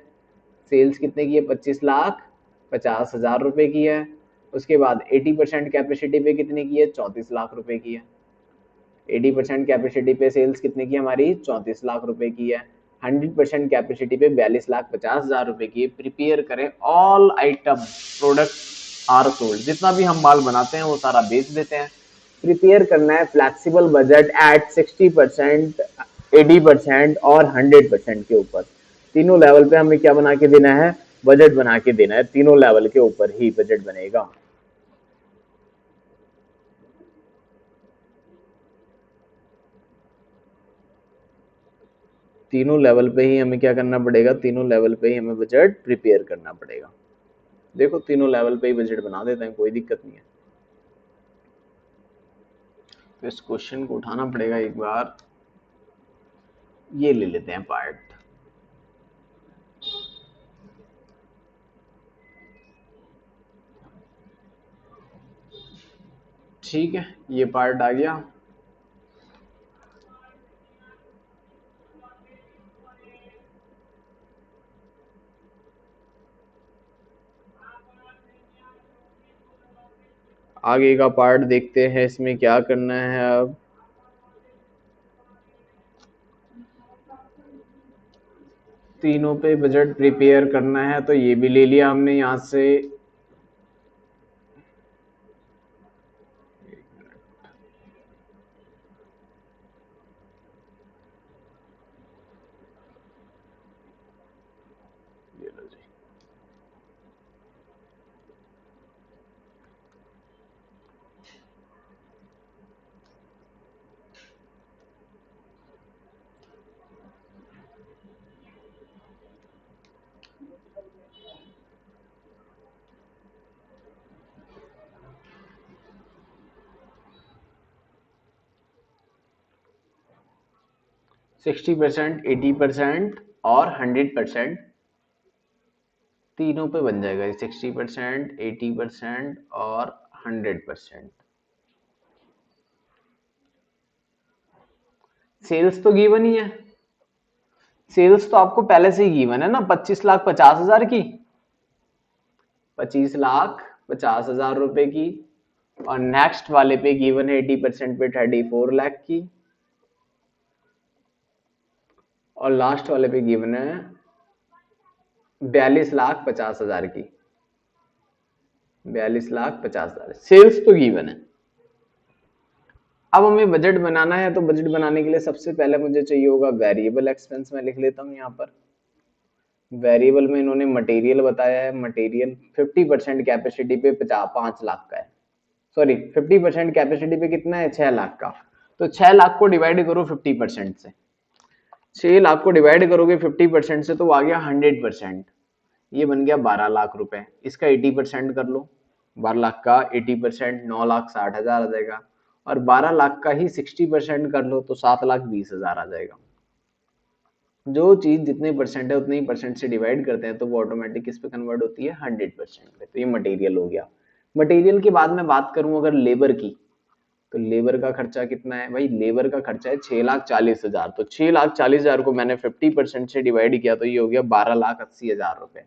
सेल्स कितने की है, 25,50,000 रुपए की है। उसके बाद 80% कैपेसिटी पे कितने की है, 34 लाख रुपए की है। 80% कैपेसिटी पे सेल्स कितने की हमारी, 34 लाख रुपए की है। 100% कैपेसिटी पे 42,50,000 रुपए की है। प्रिपेयर करें all item product are sold, जितना भी हम माल बनाते हैं वो सारा बेच देते हैं। प्रिपेयर करना है फ्लैक्सिबल बजट एट 60%, 80% और 100% के ऊपर, तीनों लेवल पे हमें क्या बना के देना है, बजट बना के देना है, तीनों लेवल के ऊपर ही बजट बनेगा। तीनों लेवल पे ही हमें क्या करना पड़ेगा, तीनों लेवल पे ही हमें बजट प्रिपेयर करना पड़ेगा। देखो तीनों लेवल पे ही बजट बना देते हैं, कोई दिक्कत नहीं है। तो इस क्वेश्चन को उठाना पड़ेगा एक बार, ये ले लेते हैं पार्ट, ठीक है, ये पार्ट आ गया। आगे का पार्ट देखते हैं, इसमें क्या करना है अब। तीनों पे बजट प्रिपेयर करना है, तो ये भी ले लिया हमने यहाँ से। ये लो जी, 60%, 80% और 100%, तीनों पे बन जाएगा 60%, 80% और 100%। सेल्स तो गिवन ही है, सेल्स तो आपको पहले से ही गिवन है ना, 25,50,000 की, 25,50,000 रुपए की। और नेक्स्ट वाले पे गिवन है 80% पे 34 लाख की, और लास्ट वाले पे गिवन है 42,50,000 की, 42,50,000 सेल्स तो गिवन है। अब हमें बजट बनाना है, तो बजट बनाने के लिए सबसे पहले मुझे चाहिए होगा वेरिएबल एक्सपेंस। मैं लिख लेता हूँ यहाँ पर। वेरिएबल में इन्होंने मटेरियल बताया है, मटेरियल 50% कैपेसिटी पे 5 लाख का है, सॉरी 50% कैपेसिटी पे कितना है, 6 लाख का। तो 6 लाख को डिवाइड करो 50% से, 6 लाख को डिवाइड करोगे 50% से तो आ गया 100%, ये बन गया 12 लाख रुपए। इसका 80% कर लो, 12 लाख का 80% 9,60,000 आ जाएगा, और 12 लाख का ही 60% कर लो तो 7,20,000 आ जाएगा। जो चीज जितने परसेंट है उतने ही परसेंट से डिवाइड करते हैं तो वो ऑटोमेटिक किस पे कन्वर्ट होती है, 100% पे। तो ये मटेरियल हो गया। मटेरियल के बाद मैं बात करूं अगर लेबर की, तो लेबर का खर्चा कितना है भाई, लेबर का खर्चा है 6,40,000। तो 6,40,000 को मैंने 50% से डिवाइड किया तो ये हो गया 12,80,000 रुपए।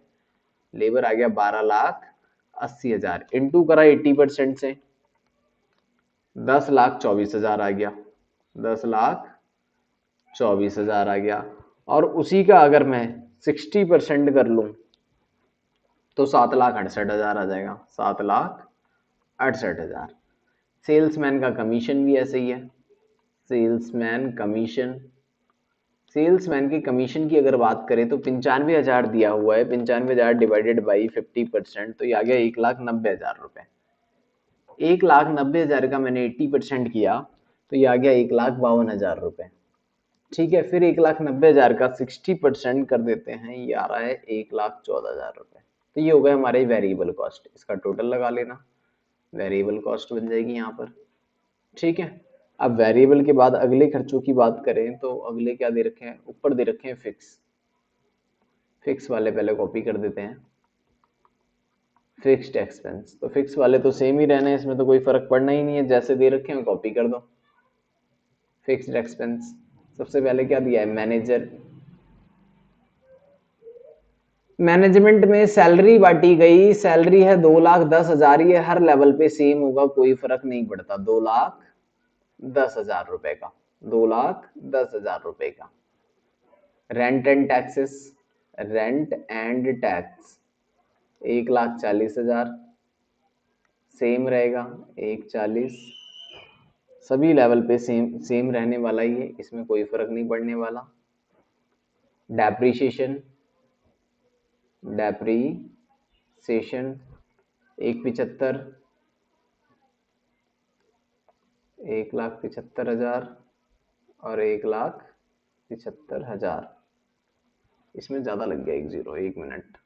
लेबर आ गया 12,80,000, इंटू करा 80% से 10,24,000 आ गया, 10,24,000 आ गया। और उसी का अगर मैं 60% कर लूं तो 7,68,000 आ जाएगा, 7,68,000। सेल्समैन का कमीशन भी ऐसे ही है, सेल्समैन कमीशन, सेल्समैन की कमीशन की अगर बात करें तो 95,000 दिया हुआ है, 95,000 डिवाइडेड बाई 50% तो ये आ गया 1,90,000 रुपए। 1,90,000 का मैंने 80% किया तो ये आ गया 1,52,000 रुपए। ठीक है, फिर 1,90,000 का 60% कर देते हैं, ये आ रहा है 1,14,000 रुपए। तो ये हो गए हमारे वेरिएबल कॉस्ट, इसका टोटल लगा लेना, वेरिएबल कॉस्ट बन जाएगी यहाँ पर। ठीक है, अब वेरिएबल के बाद अगले खर्चों की बात करें तो अगले क्या दे रखे हैं, ऊपर दे रखे हैं फिक्स। फिक्स वाले पहले कॉपी कर देते हैं, फिक्स्ड एक्सपेंस। तो फिक्स वाले तो सेम ही रहने हैं, इसमें तो कोई फर्क पड़ना ही नहीं है, जैसे दे रखे हैं कॉपी कर दो। फिक्स्ड एक्सपेंस सबसे पहले क्या दिया है, मैनेजर। मैनेजमेंट में सैलरी बांटी गई, सैलरी है 2,10,000, ये हर लेवल पे सेम होगा, कोई फर्क नहीं पड़ता, 2,10,000 रुपए का, 2,10,000 रुपए का। Rent and taxes, rent and tax 1,40,000 same रहेगा, 1,40,000 सभी लेवल पे सेम सेम रहने वाला ही है, इसमें कोई फर्क नहीं पड़ने वाला। डेप्रीशिएशन, डेप्रीशिएशन 1,75, 1,75,000 और 1,75,000, इसमें ज्यादा लग गया एक जीरो, 1 मिनट,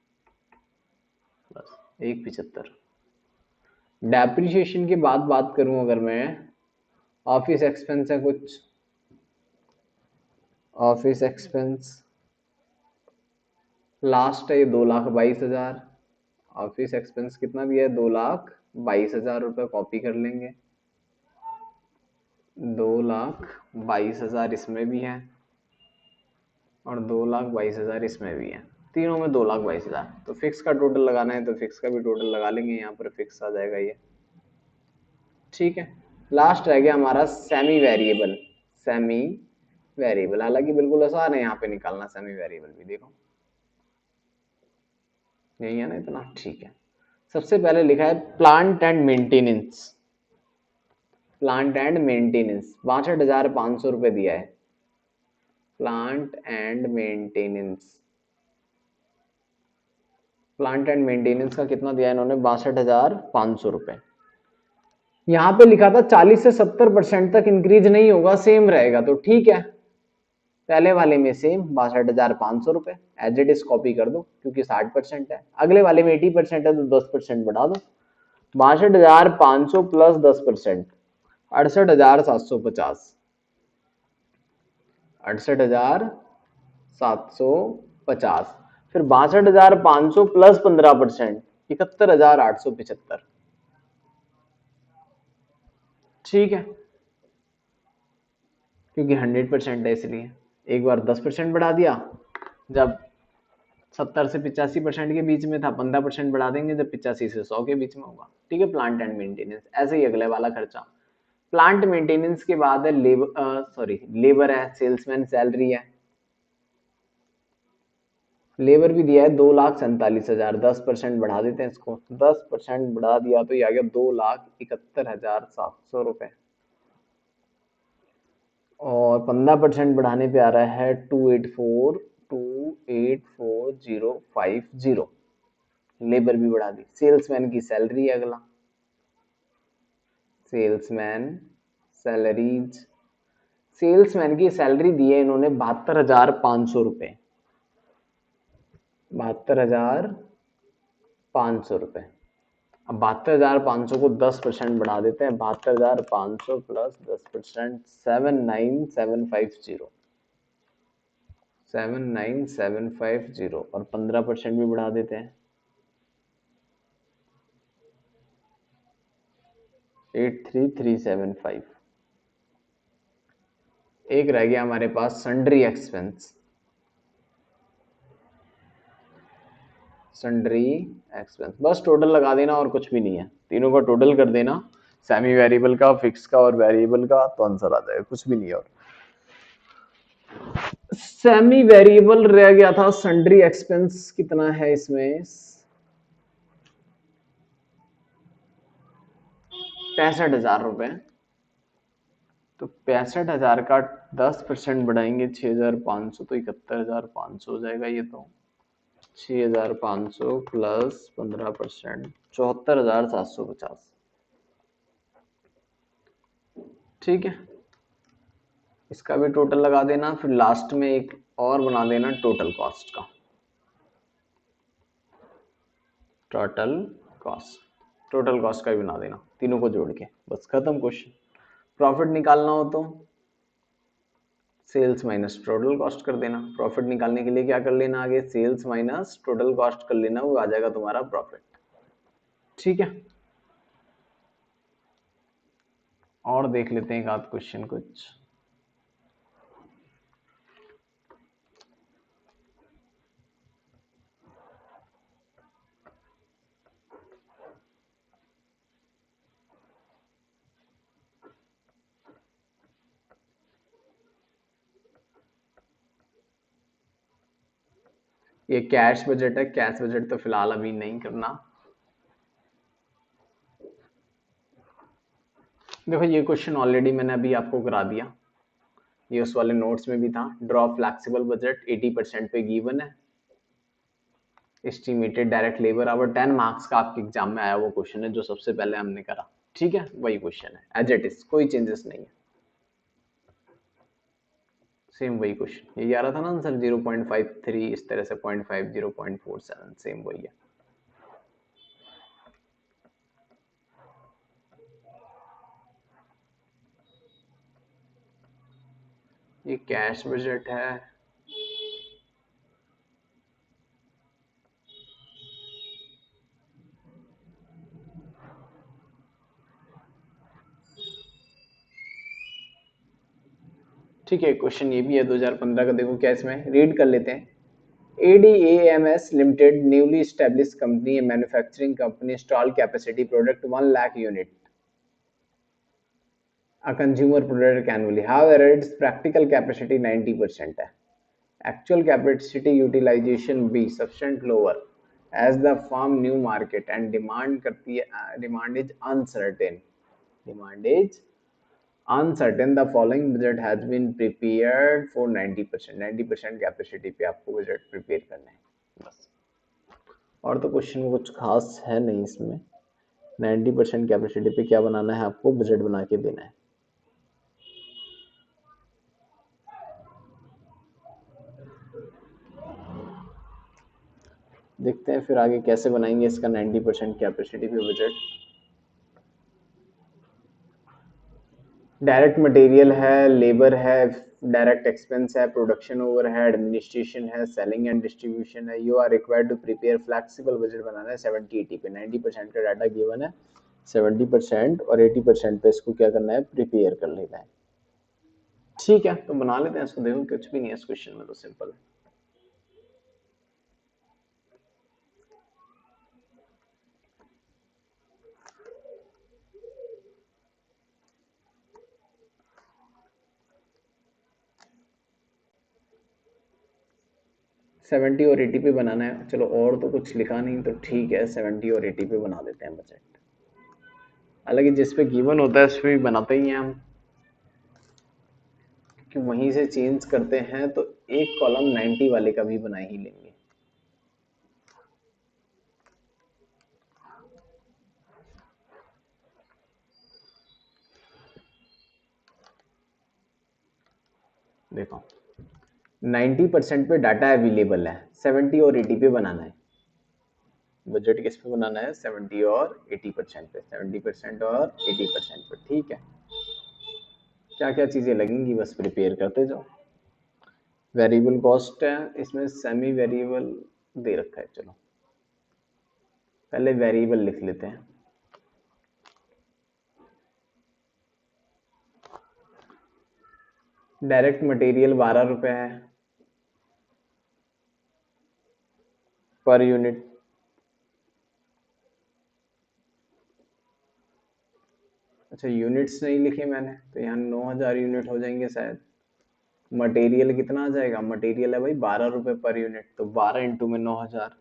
बस 1,75। डेप्रीशिएशन के बाद बात करूं अगर मैं, ऑफिस एक्सपेंस है कुछ, ऑफिस एक्सपेंस लास्ट है 2,22,000। ऑफिस एक्सपेंस कितना दिया है, 2,22,000 रुपये, कॉपी कर लेंगे, 2,22,000 इसमें भी है और 2,22,000 इसमें भी है, तीनों में 2,22,000। तो फिक्स का टोटल लगाना है तो फिक्स का भी टोटल लगा लेंगे, यहाँ पर फिक्स आ जाएगा ये। ठीक है, लास्ट रह गया हमारा सेमी वेरिएबल। सेमी वेरिएबल हालांकि बिल्कुल आसान है यहाँ पे निकालना, सेमी वेरिएबल भी देखो यही है ना इतना। ठीक है, सबसे पहले लिखा है plant and maintenance, plant and maintenance 62,500 रुपए दिया है, plant and maintenance, plant and maintenance का कितना दिया है इन्होंने, 62,500 रुपए। यहाँ पे लिखा था 40 से 70% तक इंक्रीज नहीं होगा, सेम रहेगा, तो ठीक है, पहले वाले में सेम 62,500 रुपए एज इट इज कॉपी कर दो, क्योंकि 60% है, अगले वाले में 80% है तो 10% बढ़ा दो, 62,500 प्लस 10%, 68,750, 68,750, फिर 62,500 प्लस 15%, 71,875। ठीक है, क्योंकि 100% है इसलिए एक बार 10% बढ़ा दिया, जब 70 से 85% के बीच में था 15% बढ़ा देंगे जब 85 से 100 के बीच में होगा। ठीक है, प्लांट एंड मेंटेनेंस। ऐसे ही अगले वाला खर्चा, प्लांट मेंटेनेंस के बाद है लेबर, सॉरी लेबर है, सेल्समैन सैलरी है, लेबर भी दिया है 2,47,000, 10% बढ़ा देते हैं इसको, 10% बढ़ा दिया तो ये आ गया 2,71,700 रुपए, और 15% बढ़ाने पे आ रहा है 284,050। लेबर भी बढ़ा दी। सेल्समैन की सैलरी है अगला, सेल्समैन सैलरीज, सेल्समैन की सैलरी दी है इन्होंने 72,500 रुपए, 72,500 रुपए। अब 72,500 को 10% बढ़ा देते हैं, 72,500 प्लस 10%, 79750, 79750, और 15% भी बढ़ा देते हैं, 83375। एक रह गया हमारे पास सन्ड्री एक्सपेंस, सन्ड्री एक्सपेंस, बस टोटल लगा देना और कुछ भी नहीं है, तीनों का टोटल कर देना, सेमी वेरिएबल का, फिक्स का और वेरिएबल का, तो आंसर आ जाएगा, कुछ भी नहीं है। और सेमी वेरिएबल रह गया था, सन्ड्री एक्सपेंस कितना है इसमें, 65,000 रुपए। तो 65,000 का 10% बढ़ाएंगे 6,500, तो 71,500 हो जाएगा ये तो, 6,500 प्लस 15%, 74,750। ठीक है, इसका भी टोटल लगा देना, फिर लास्ट में एक और बना देना टोटल कॉस्ट का, टोटल कॉस्ट, टोटल कॉस्ट का भी बना देना, तीनों को जोड़ के, बस खत्म क्वेश्चन। प्रॉफिट निकालना हो तो सेल्स माइनस टोटल कॉस्ट कर देना, प्रॉफिट निकालने के लिए क्या कर लेना, आगे सेल्स माइनस टोटल कॉस्ट कर लेना, वो आ जाएगा तुम्हारा प्रॉफिट। ठीक है, और देख लेते हैं एक आध क्वेश्चन कुछ। ये कैश बजट है, कैश बजट तो फिलहाल अभी नहीं करना। देखो ये क्वेश्चन ऑलरेडी मैंने अभी आपको करा दिया, ये उस वाले नोट्स में भी था। ड्रॉ फ्लेक्सिबल बजट 80% पे गिवन है। Estimated direct labour our 10 marks का आपके एग्जाम में आया वो क्वेश्चन है जो सबसे पहले हमने करा। ठीक है, वही क्वेश्चन है एज इट इज, कोई चेंजेस नहीं है, सेम वही क्वेश्चन। ये आ रहा था ना आंसर 0.53 इस तरह से, 0.5 0.47, सेम वही है। ये कैश बजट है, ठीक है। क्वेश्चन ये भी है 2015 का, देखो क्या इसमें रीड कर लेते हैं। ADAMS Limited, newly established company, a manufacturing company, installed capacity product 1 lakh unit, a consumer product annually. However, its practical capacity 90% है. Actual capacity utilization B substantially lower as the firm new market and demand करती है, demand is uncertain. Demand is uncertain. The following budget has been prepared for 90%. 90% capacity पे आपको budget prepare करना है बस, और तो क्वेश्चन में कुछ खास है नहीं इसमें। 90% कैपेसिटी पे क्या बनाना है आपको, बजट बना के देना है। देखते हैं फिर आगे कैसे बनाएंगे इसका 90% कैपेसिटी पे बजट। डायरेक्ट मटेरियल है, लेबर है, डायरेक्ट एक्सपेंस है, प्रोडक्शन ओवर है, एडमिनिस्ट्रेशन है, सेलिंग एंड डिस्ट्रीब्यूशन है। You are required to prepare flexible budget बनाना है 70-80 पे। 90% का डाटा गिवन है, 70% और 80% पे इसको क्या करना है, प्रिपेयर कर लेना है। ठीक है, तो बना लेते हैं इसको। देखो कुछ भी नहीं है इस क्वेश्चन में, तो सिंपल है। 70 और 80 पे बनाना है। चलो और तो कुछ लिखा नहीं तो ठीक है, 70 और 80 पे बना देते हैं बजट। हालांकि जिस पे गिवन होता है उस पे भी बनाते ही हैं हम, कि वहीं से चेंज करते हैं तो एक कॉलम 90 वाले का भी बना ही लेंगे। देखो 90% पे डाटा अवेलेबल है, 70 और 80 पे बनाना है। बजट किस पे बनाना है? 70 और 80% पे, 70% और 80% पे। ठीक है, क्या क्या चीजें लगेंगी बस प्रिपेयर करते जाओ। वेरिएबल कॉस्ट है, इसमें सेमी वेरिएबल दे रखा है। चलो पहले वेरिएबल लिख लेते हैं। डायरेक्ट मटेरियल 12 रुपए है पर यूनिट। अच्छा यूनिट्स नहीं लिखे मैंने, तो यहाँ 9000 यूनिट हो जाएंगे शायद। मटेरियल कितना आ जाएगा? मटेरियल है भाई 12 रुपए पर यूनिट, तो 12 इंटू में 9000,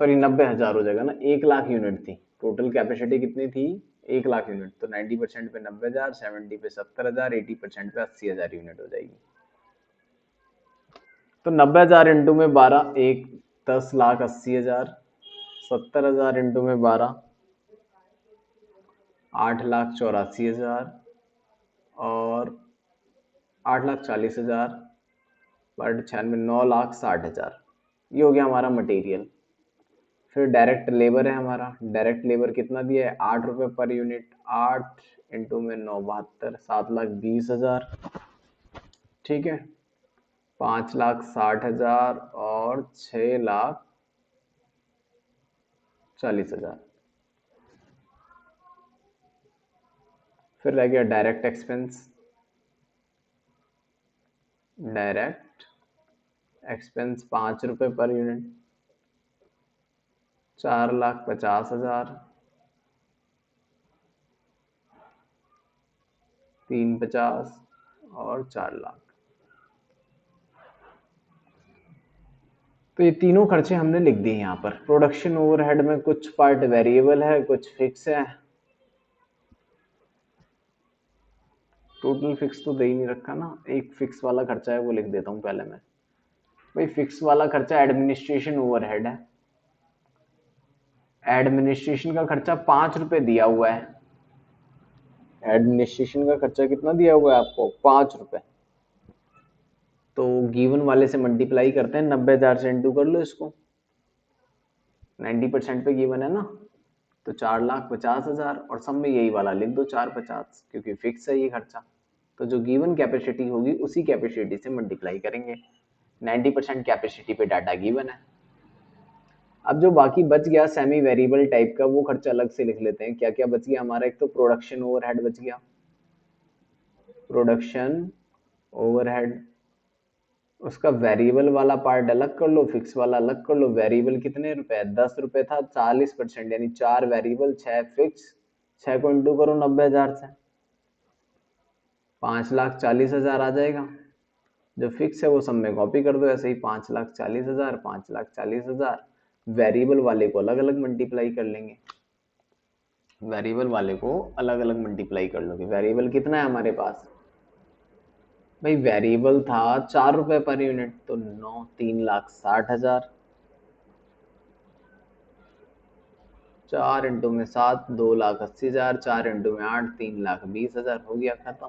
सॉरी 90,000 हो जाएगा ना। 1 लाख यूनिट थी टोटल कैपेसिटी, कितनी थी? 1 लाख यूनिट। तो 90% पे 90,000, 70 पे 70,000, 80% पे 80,000 यूनिट हो जाएगी। तो 90,000 इंटू में 12, एक 10,80,000, 70,000 इंटू में 12, 8,84,000, और 8,40,000 पर 96, 9,60,000। ये हो गया हमारा मटेरियल। फिर डायरेक्ट लेबर है हमारा। डायरेक्ट लेबर कितना दिया है? 8 रुपये पर यूनिट। 8 इंटू में 9, 72, 7,20,000। ठीक है, 5,60,000 और 6,40,000। फिर रह गया डायरेक्ट एक्सपेंस। डायरेक्ट एक्सपेंस 5 रुपये पर यूनिट, 4,50,000, 350 और 4,00,000। तो ये तीनों खर्चे हमने लिख दिए यहाँ पर। प्रोडक्शन ओवरहेड में कुछ पार्ट वेरिएबल है, कुछ फिक्स है। टोटल फिक्स तो दे ही नहीं रखा ना, एक फिक्स वाला खर्चा है वो लिख देता हूँ पहले मैं। भाई फिक्स वाला खर्चा एडमिनिस्ट्रेशन ओवरहेड है। एडमिनिस्ट्रेशन का खर्चा 5 रुपए दिया हुआ है। एडमिनिस्ट्रेशन का खर्चा कितना दिया हुआ है आपको? 5 रुपए। तो गिवन वाले से मल्टीप्लाई करते हैं, 90,000 से इंटू कर लो इसको। 90% पे गिवन है ना, तो 4,50,000, और सब में यही वाला लिख दो 450, क्योंकि फिक्स है ये खर्चा। तो जो गिवन कैपेसिटी होगी उसी कैपेसिटी से मल्टीप्लाई करेंगे। 90% कैपेसिटी पे डाटा गिवन है। अब जो बाकी बच गया सेमी वेरिएबल टाइप का, वो खर्चा अलग से लिख लेते हैं। क्या क्या बच गया हमारा? एक तो प्रोडक्शन ओवरहेड बच गया। प्रोडक्शन ओवरहेड, उसका वेरिएबल वाला पार्ट अलग कर लो, फिक्स वाला अलग कर लो। वेरिएबल कितने रुपए? 10 रुपए था, 40%, यानी 4 वेरिएबल 6 फिक्स। 6 को इंटू करो 90,000 से, 5,40,000 आ जाएगा। जो फिक्स है वो सब में कॉपी कर दो ऐसे ही, 5,40,000, 5,40,000। वेरिएबल वाले को अलग अलग मल्टीप्लाई कर लेंगे। वेरिएबल वाले को अलग अलग मल्टीप्लाई कर लोगे। वेरिएबल कितना है हमारे पास? भाई वेरिएबल था 4 रुपए पर यूनिट, तो 9, 3,60,000। 4 इंटू में 7, 2,80,000। 4 इंटू में 8, 3,20,000। हो गया खत्म।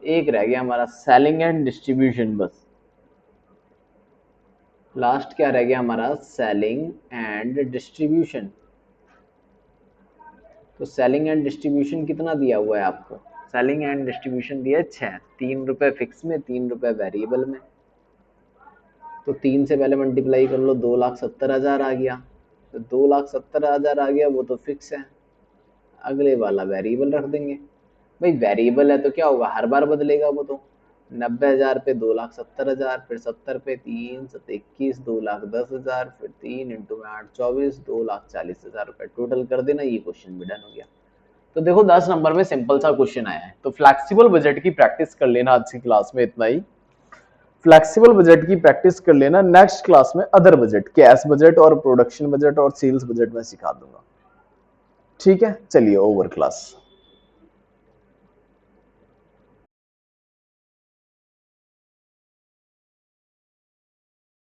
एक रह गया हमारा सेलिंग एंड डिस्ट्रीब्यूशन बस। लास्ट क्या रह गया हमारा? Selling and distribution. तो सेलिंग एंड डिस्ट्रीब्यूशन कितना दिया हुआ है आपको? सेलिंग एंड डिस्ट्रीब्यूशन दिया है 6। 3 रुपए फिक्स में, 3 रुपए वेरिएबल में। तो 3 से पहले मल्टीप्लाई कर लो, 2,70,000 आ गया। तो 2,70,000 आ गया, वो तो फिक्स है। अगले वाला वेरिएबल रख देंगे। भाई वेरिएबल है तो क्या होगा, हर बार बदलेगा वो तो। 90,000 पे 2,70,000, फिर 70 पे 3, 7, 21, 2,10,000, फिर 3 इंटू में 8, 24, 2,40,000 रुपए टोटल कर देना। ये क्वेश्चन भी डन हो गया। तो देखो 10 नंबर में सिंपल सा क्वेश्चन आया है। तो फ्लेक्सिबल बजट की प्रैक्टिस कर लेना आज की क्लास में, इतना ही। फ्लेक्सिबल बजट की प्रैक्टिस कर लेना। नेक्स्ट क्लास में अदर बजट, कैश बजट और प्रोडक्शन बजट और सेल्स बजट में सिखा दूंगा। ठीक है, चलिए ओवर क्लास।